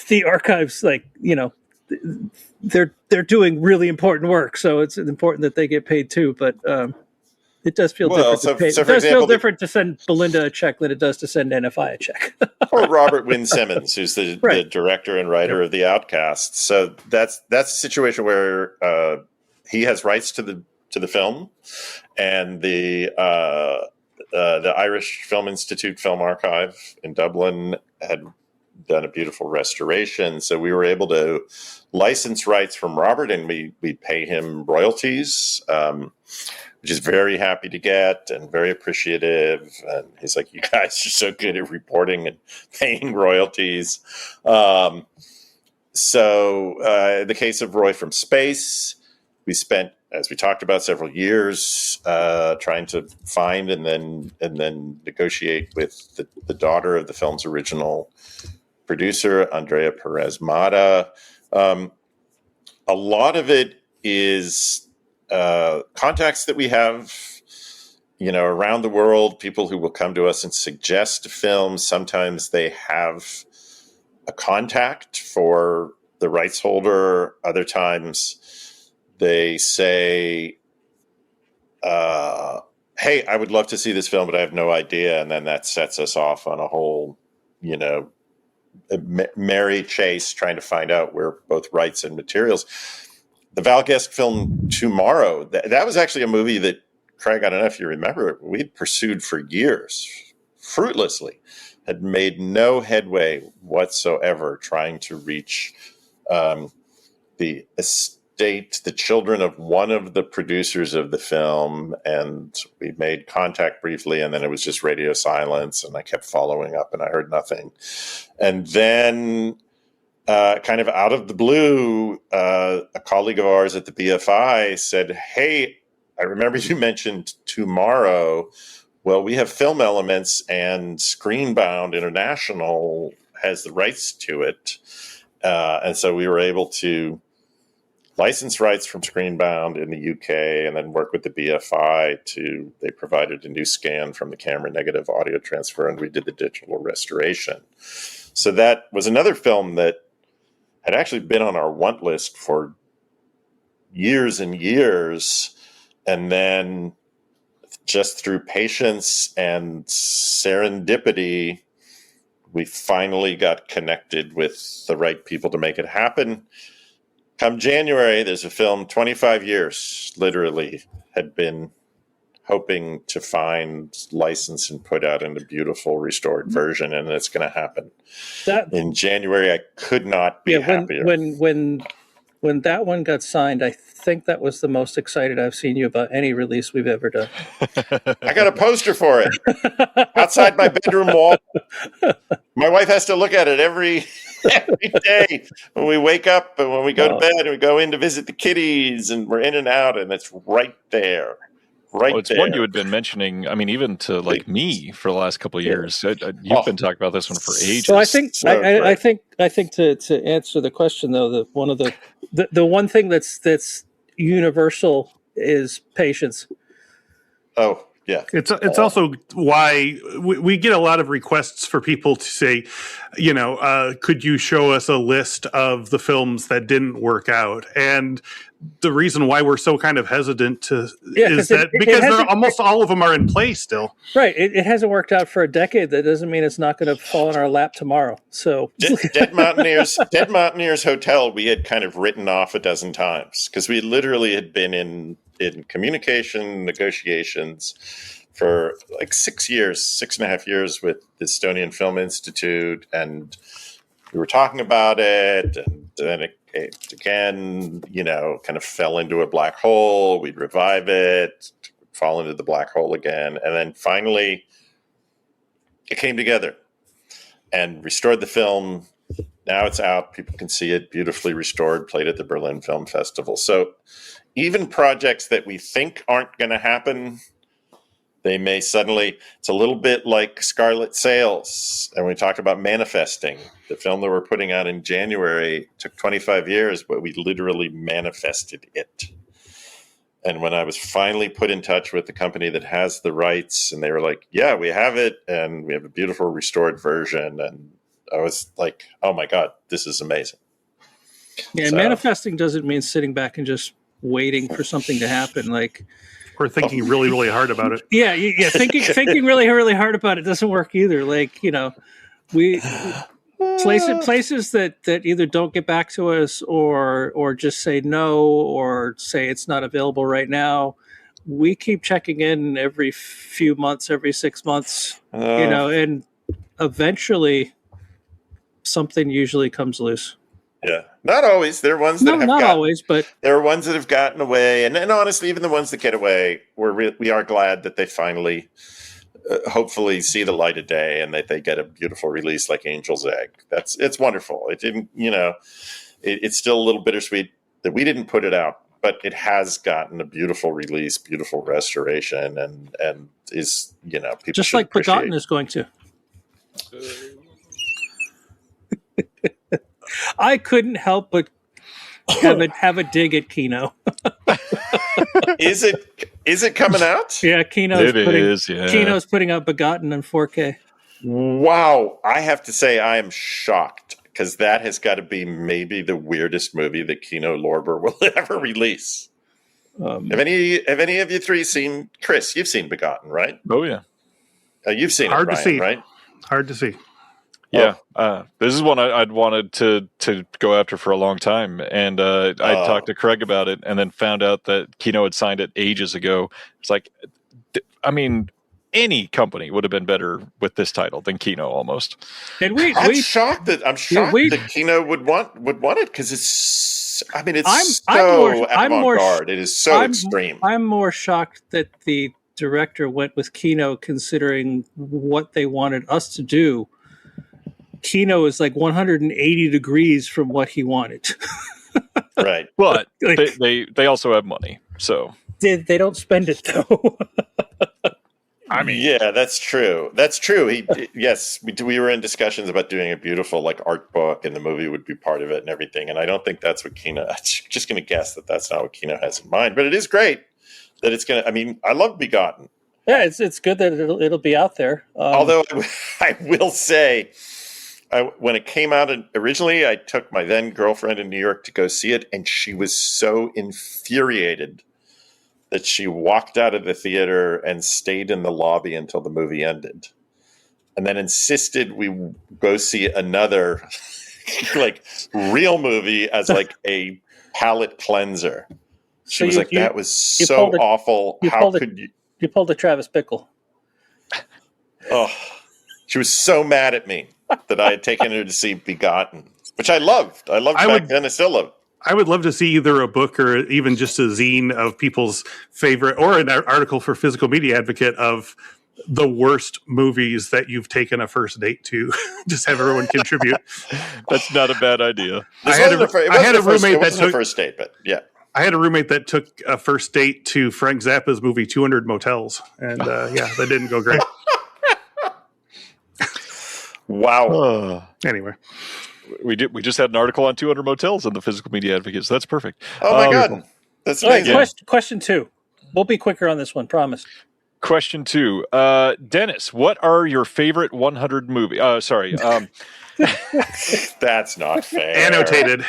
the archives, like, they're doing really important work, so it's important that they get paid too. But it does feel different. It does feel different to send Belinda a check than it does to send NFI a check. Or Robert Wynne Simmons, who's the director and writer of The Outcast. So that's a situation where he has rights to the film, and the Irish Film Institute Film Archive in Dublin had done a beautiful restoration. So we were able to license rights from Robert, and we pay him royalties, which is very happy to get and very appreciative. And he's like, you guys are so good at reporting and paying royalties. So in the case of Roy from Space, we spent, as we talked about, several years trying to find and then negotiate with the daughter of the film's original producer, Andrea Perez Mata. A lot of it is contacts that we have, around the world, people who will come to us and suggest films. Sometimes they have a contact for the rights holder. Other times they say, hey, I would love to see this film, but I have no idea. And then that sets us off on a whole, merry chase trying to find out where both rights and materials. The Val Guest film Tomorrow, that was actually a movie that, Craig, I don't know if you remember, we'd pursued for years, fruitlessly, had made no headway whatsoever trying to reach the estate, the children of one of the producers of the film. And we made contact briefly, and then it was just radio silence, and I kept following up and I heard nothing. And then kind of out of the blue, a colleague of ours at the BFI said, hey, I remember you mentioned Tomorrow. Well, we have Film Elements, and Screenbound International has the rights to it. And so we were able to license rights from Screenbound in the UK and then work with the BFI they provided a new scan from the camera negative audio transfer, and we did the digital restoration. So that was another film that had actually been on our want list for years and years. And then just through patience and serendipity, we finally got connected with the right people to make it happen. Come January, there's a film 25 years, literally, had been hoping to find, license, and put out in a beautiful restored version, and it's going to happen. In January, I could not be happier. When that one got signed, I think that was the most excited I've seen you about any release we've ever done. I got a poster for it outside my bedroom wall. My wife has to look at it every day when we wake up and when we go to bed and we go in to visit the kitties, and we're in and out, and it's right there. It's one you had been mentioning. I mean, even to me for the last couple of years. You've been talking about this one for ages. So I think to answer the question, though, one of the one thing that's universal is patience. Oh, yeah. It's also why we get a lot of requests for people to say, could you show us a list of the films that didn't work out? And the reason why we're so kind of hesitant because almost all of them are in play still. Right. It hasn't worked out for a decade. That doesn't mean it's not going to fall in our lap tomorrow. So Dead Mountaineers Hotel, we had kind of written off a dozen times because we literally had been in communication negotiations for like 6.5 years with the Estonian Film Institute, and we were talking about it, and then it again, kind of fell into a black hole. We'd revive it, fall into the black hole again, and then finally it came together and restored the film. Now it's out. People can see it, beautifully restored, played at the Berlin Film Festival. So even projects that we think aren't going to happen, they may suddenly, it's a little bit like Scarlet Sales. And we talked about manifesting. The film that we're putting out in January took 25 years, but we literally manifested it. And when I was finally put in touch with the company that has the rights, and they were like, yeah, we have it, and we have a beautiful restored version. And I was like, oh my God, this is amazing. Yeah, manifesting doesn't mean sitting back and just waiting for something to happen. Like, we're thinking really, really hard about it. Yeah. Thinking really, really hard about it doesn't work either. Like, we places that either don't get back to us or just say no or say it's not available right now. We keep checking in every few months, every 6 months, and eventually something usually comes loose. Yeah, not always. There are ones that there are ones that have gotten away, and honestly, even the ones that get away, we are glad that they finally, hopefully, see the light of day, and that they get a beautiful release like Angel's Egg. It's wonderful. It didn't, it's still a little bittersweet that we didn't put it out, but it has gotten a beautiful release, beautiful restoration, and is people just like Forgotten is going to. I couldn't help but have a dig at Kino. Is it coming out? Yeah, Kino's putting out Begotten in 4K. Wow, I have to say I am shocked because that has got to be maybe the weirdest movie that Kino Lorber will ever release. Have any of you three seen? Chris, you've seen Begotten, right? Oh yeah, you've seen Hard it, to Brian, see, right? Hard to see. Yeah, this is one I'd wanted to go after for a long time, and I talked to Craig about it, and then found out that Kino had signed it ages ago. It's like, I mean, any company would have been better with this title than Kino, almost. And I'm shocked that Kino would want it because it's. I mean, it's so avant-garde. It is so extreme. I'm more shocked that the director went with Kino, considering what they wanted us to do. Kino is like 180 degrees from what he wanted. Right. But they also have money, so they don't spend it though. I mean, yeah, that's true. That's true. We were in discussions about doing a beautiful like art book, and the movie would be part of it and everything. And I don't think that's what Kino. I'm just going to guess that that's not what Kino has in mind. But it is great that it's going to. I mean, I love Begotten. Yeah, it's good that it'll be out there. Although I will say. When it came out originally, I took my then girlfriend in New York to go see it, and she was so infuriated that she walked out of the theater and stayed in the lobby until the movie ended, and then insisted we go see another like real movie as like a palate cleanser. She was like, "That was so awful. How could you?" You pulled a Travis Bickle. Oh, she was so mad at me that I had taken her to see Begotten, which I loved. I loved back then. I still love. I would love to see either a book or even just a zine of people's favorite, or an article for Physical Media Advocate of the worst movies that you've taken a first date to. Just have everyone contribute. That's not a bad idea. I had a roommate that took a first date, but yeah. I had a roommate that took a first date to Frank Zappa's movie 200 Motels, and that didn't go great. Wow. Anyway, we just had an article on 200 motels in the Physical Media Advocate, so that's perfect. Oh my God, that's amazing. Right, question 2. We'll be quicker on this one, promise. question 2. Dennis, what are your favorite 100 movie? That's not fair. Annotated.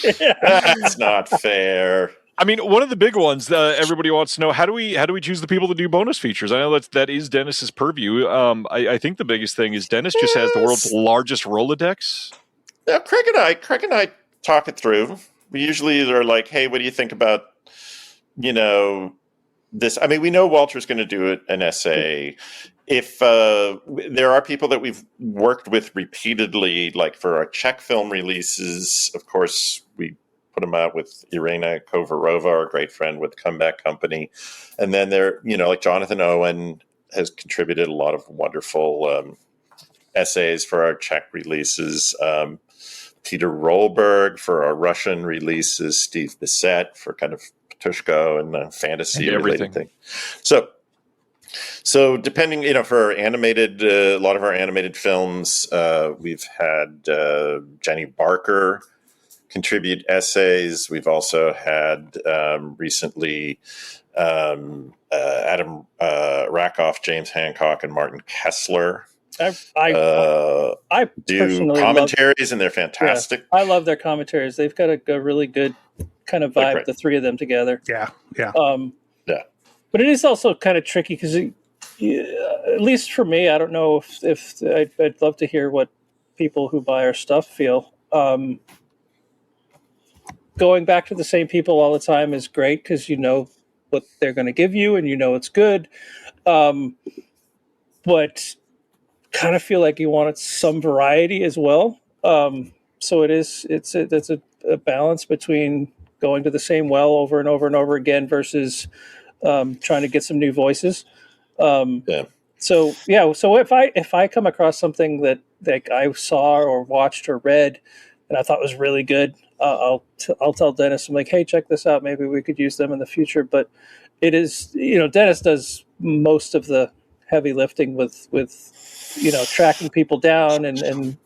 That's not fair. I mean, one of the big ones everybody wants to know, how do we choose the people to do bonus features? I know that is Dennis's purview. I think the biggest thing is Dennis just has the world's largest Rolodex. Yeah, Craig and I talk it through. We usually are like, hey, what do you think about, this? I mean, we know Walter's going to do an essay. If there are people that we've worked with repeatedly, like for our Czech film releases, of course, we put them out with Irina Kovarova, our great friend with Comeback Company. And then there, like Jonathan Owen has contributed a lot of wonderful essays for our Czech releases. Peter Rolberg for our Russian releases. Steve Bissett for kind of Patushko and fantasy related thing. So depending, for animated, a lot of our animated films, we've had Jenny Barker contribute essays. We've also had recently Adam Rakoff, James Hancock, and Martin Kessler I do commentaries, and they're fantastic. Yeah, I love their commentaries. They've got a really good kind of vibe, the three of them together. Yeah. But it is also kind of tricky because, at least for me, I don't know if I'd love to hear what people who buy our stuff feel. Going back to the same people all the time is great because you know what they're going to give you and it's good. But kind of feel like you wanted some variety as well. So it's a balance between going to the same well over and over and over again versus trying to get some new voices. So if I come across something that I saw or watched or read and I thought was really good, I'll tell Dennis, I'm like, hey, check this out. Maybe we could use them in the future. But it is, Dennis does most of the heavy lifting with tracking people down and.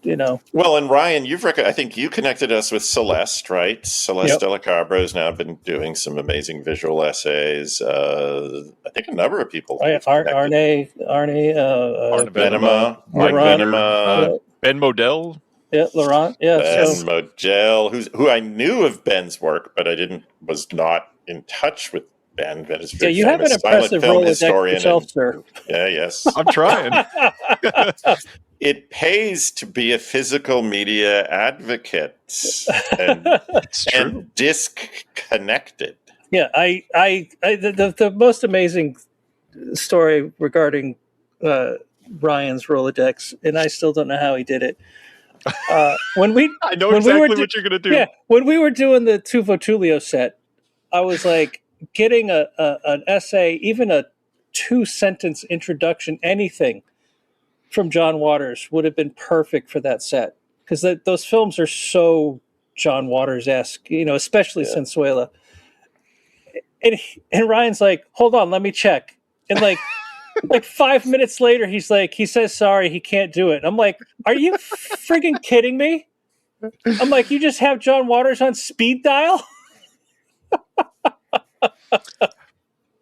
Well, and Ryan, I think you connected us with Celeste, right? Celeste Della Cabra has now been doing some amazing visual essays. I think a number of people. Arne Venema, Mike Venema, Ben Modell. Yeah, Laurent. Yeah, Ben Modell, who I knew of Ben's work, but was not in touch with Ben. Ben is you have an impressive film historian yourself, sir. Yeah, yes, I'm trying. It pays to be a physical media advocate and disconnected. Yeah, the most amazing story regarding Ryan's Rolodex, and I still don't know how he did it. I know exactly what you're going to do. Yeah, when we were doing the Tuvo Tullio set, I was like getting an essay, even a 2-sentence introduction, anything from John Waters would have been perfect for that set because those films are so John Waters-esque, especially Sensuela. And Ryan's like, hold on, let me check. And like 5 minutes later, he says sorry, he can't do it. I'm like, are you friggin' kidding me? I'm like, you just have John Waters on speed dial?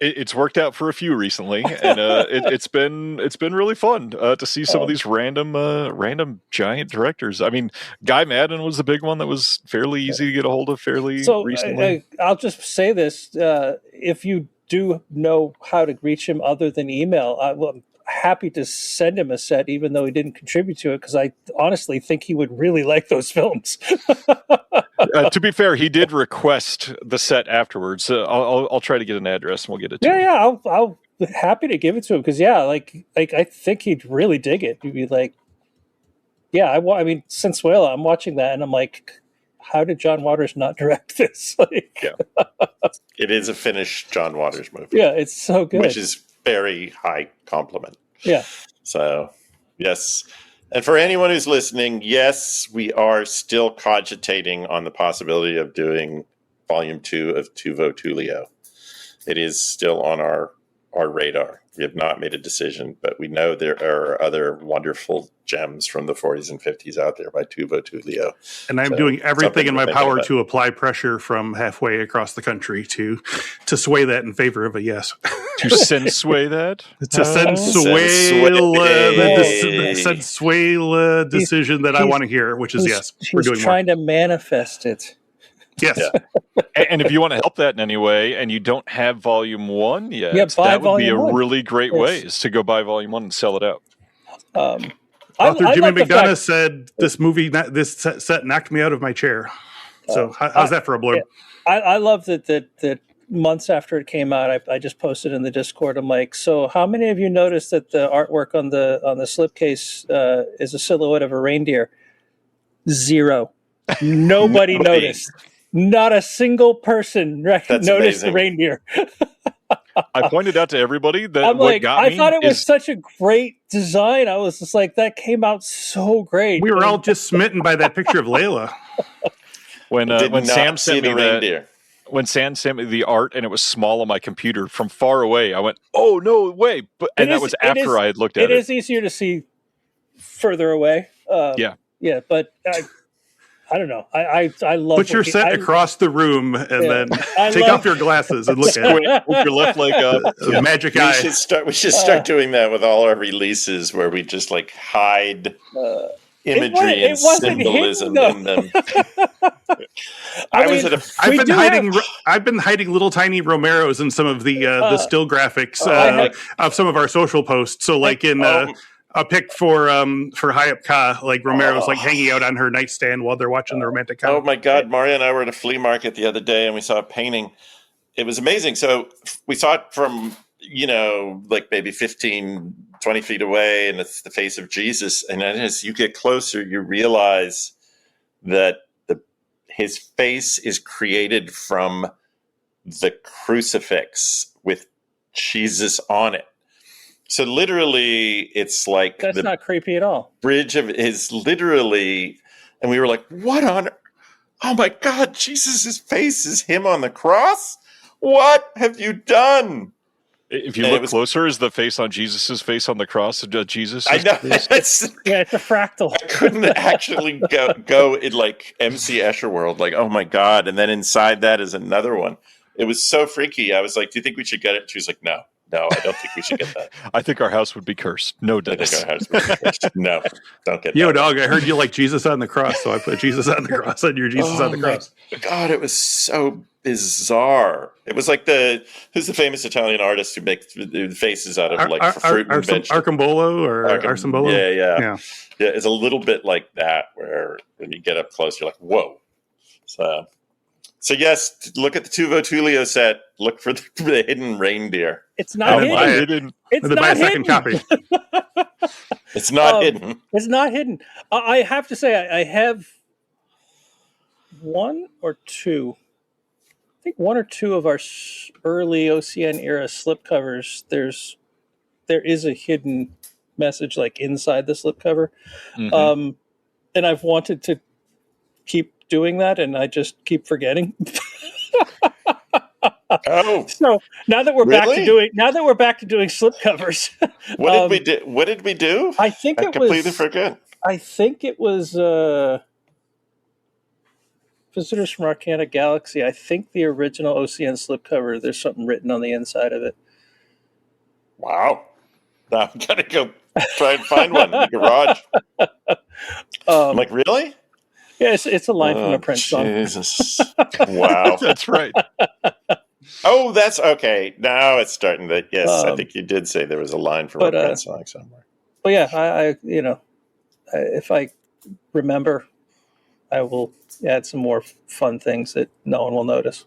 It's worked out for a few recently, and it's been really fun to see some of these random giant directors. I mean, Guy Madden was the big one that was fairly easy to get a hold of recently. I'll just say this: if you do know how to reach him other than email, I'm happy to send him a set, even though he didn't contribute to it, because I honestly think he would really like those films. To be fair, he did request the set afterwards. I'll try to get an address and we'll get it to him. Yeah, I'll happy to give it to him because I think he'd really dig it. He'd be like, I mean, Sensuela, I'm watching that and I'm like, how did John Waters not direct this? It is a finished John Waters movie. Yeah, it's so good. Which is very high compliment. Yeah. So, yes. And for anyone who's listening, yes, we are still cogitating on the possibility of doing Volume 2 of Tuvo Tullio. It is still on our radar. We have not made a decision, but we know there are other wonderful gems from the 40s and 50s out there by Tuvo Tullio. And I'm doing everything in my power to apply pressure from halfway across the country to sway that in favor of a yes. To sway that? To sway the decision that I want to hear, which is yes. We're doing trying to manifest it. Yes. Yeah. And if you want to help that in any way and you don't have volume 1 yet, that would be a really great way is to go buy volume 1 and sell it out. Author Jimmy McDonough said this set knocked me out of my chair. So how's that for a blurb? I love that months after it came out, I just posted in the Discord. I'm like, so how many of you noticed that the artwork on the slipcase is a silhouette of a reindeer? 0. Nobody noticed. Not a single person noticed the reindeer. I pointed out to everybody that I thought it was such a great design. I was just like, that came out so great. We were all just smitten by that picture of Layla. When Sam sent me when Sam sent me the art and it was small on my computer from far away, I went, "Oh no way!" That was after I had looked at it. It is easier to see further away. Yeah, but I don't know. I love. Put your set across the room and then take off your glasses and look at it with your left leg up. Magic eye. We should start doing that with all our releases, where we just like hide imagery and symbolism in them. I've been hiding little tiny Romeros in some of the still graphics of some of our social posts. So, like in a pic for Hayop Ka, like Romero's like hanging out on her nightstand while they're watching the romantic comedy. Oh my God, Maria and I were at a flea market the other day and we saw a painting. It was amazing. So we saw it from, like maybe 15, 20 feet away, and it's the face of Jesus. And then as you get closer, you realize that his face is created from the crucifix with Jesus on it. So literally, it's like that's not creepy at all. Bridge of is literally, and we were like, "What on? Oh my God! Jesus' face is him on the cross. What have you done?" If you look closer, is the face on Jesus' face on the cross of Jesus? I know. It's a fractal. I couldn't actually go in like MC Escher world, like, oh my God, and then inside that is another one. It was so freaky. I was like, "Do you think we should get it?" She was like, "No, I don't think we should get that." I think our house would be cursed. No, Dennis. I think our house would be cursed. No, don't get that. Yo, dog, I heard you like Jesus on the cross, so I put Jesus on the cross on your Jesus on the cross. God, it was so bizarre. It was like who's the famous Italian artist who makes the faces out of like fruit and vegetables? Arcambolo or Arcambolo? Yeah. It's a little bit like that, where when you get up close, you're like, whoa. So yes, look at the Tuvo Tullio set. Look for the hidden reindeer. It's not hidden. It's not buy a second copy. It's not hidden. It's not hidden. I have to say, I have one or two of our early OCN era slipcovers. There is a hidden message like inside the slipcover, and I've wanted to keep doing that, and I just keep forgetting. Oh, so now that we're back to doing slipcovers, what did we do? I think I completely forget. I think it was Visitors from Arcana Galaxy. I think the original OCN slipcover. There's something written on the inside of it. Wow! Now I'm gonna go try and find one in the garage. I'm like, really? Yeah, it's a line from a Prince song. Jesus! Wow, that's right. Oh, that's okay. Now it's starting to. Yes, I think you did say there was a line from a Prince song somewhere. But yeah, I if I remember, I will add some more fun things that no one will notice.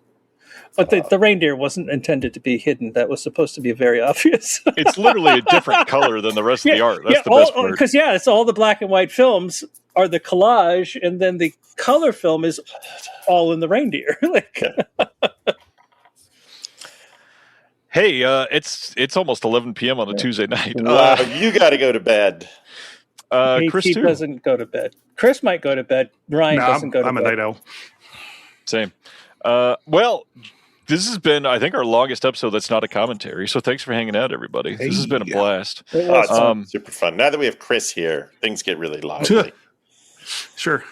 But the reindeer wasn't intended to be hidden. That was supposed to be very obvious. It's literally a different color than the rest of the art. That's the best part. Because it's all the black and white films are the collage, and then the color film is all in the reindeer. Hey, it's almost 11 p.m. on a Tuesday night. Wow, you got to go to bed. Chris he doesn't go to bed. Chris might go to bed. Ryan doesn't go to bed. I'm a night owl. Same. Well, This has been, I think, our longest episode that's not a commentary. So thanks for hanging out, everybody. This has been a blast. It was It's super fun. Now that we have Chris here, things get really lively. Sure.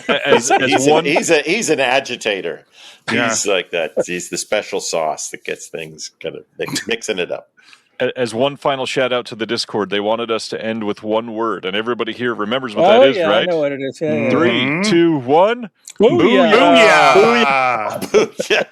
As one, He's an agitator. Yeah. He's like that. He's the special sauce that gets things kind of mixing it up. as one final shout out to the Discord, they wanted us to end with one word, and everybody here remembers what that is, yeah, right? I know what it is. Yeah, 3, 2, 1. Booyah! Booyah!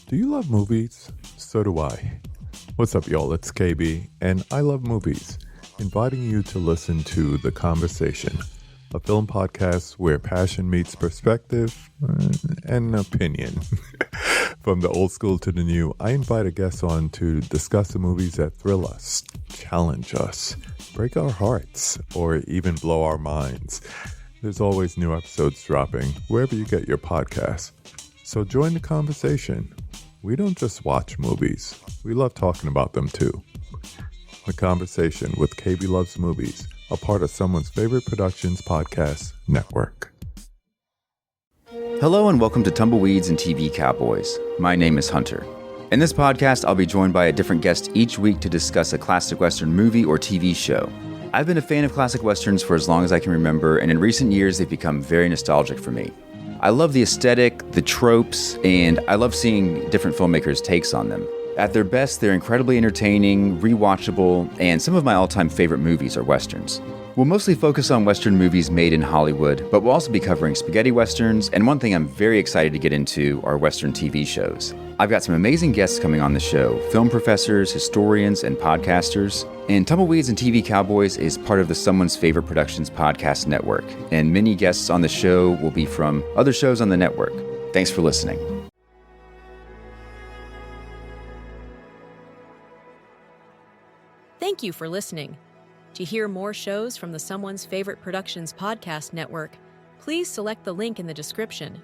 Do you love movies? So do I. What's up, y'all? It's KB, and I love movies. Inviting you to listen to The Conversation, a film podcast where passion meets perspective and opinion. From the old school to the new, I invite a guest on to discuss the movies that thrill us, challenge us, break our hearts, or even blow our minds. There's always new episodes dropping wherever you get your podcasts. So join the conversation. We don't just watch movies. We love talking about them too. The Conversation with KB Loves Movies, a part of Someone's Favorite Productions podcast network. Hello and welcome to Tumbleweeds and TV Cowboys. My name is Hunter. In this podcast, I'll be joined by a different guest each week to discuss a classic Western movie or TV show. I've been a fan of classic Westerns for as long as I can remember, and in recent years, they've become very nostalgic for me. I love the aesthetic, the tropes, and I love seeing different filmmakers' takes on them. At their best, they're incredibly entertaining, rewatchable, and some of my all-time favorite movies are Westerns. We'll mostly focus on Western movies made in Hollywood, but we'll also be covering spaghetti Westerns, and one thing I'm very excited to get into are Western TV shows. I've got some amazing guests coming on the show, film professors, historians, and podcasters. And Tumbleweeds and TV Cowboys is part of the Someone's Favorite Productions podcast network, and many guests on the show will be from other shows on the network. Thanks for listening. Thank you for listening. To hear more shows from the Someone's Favorite Productions podcast network, please select the link in the description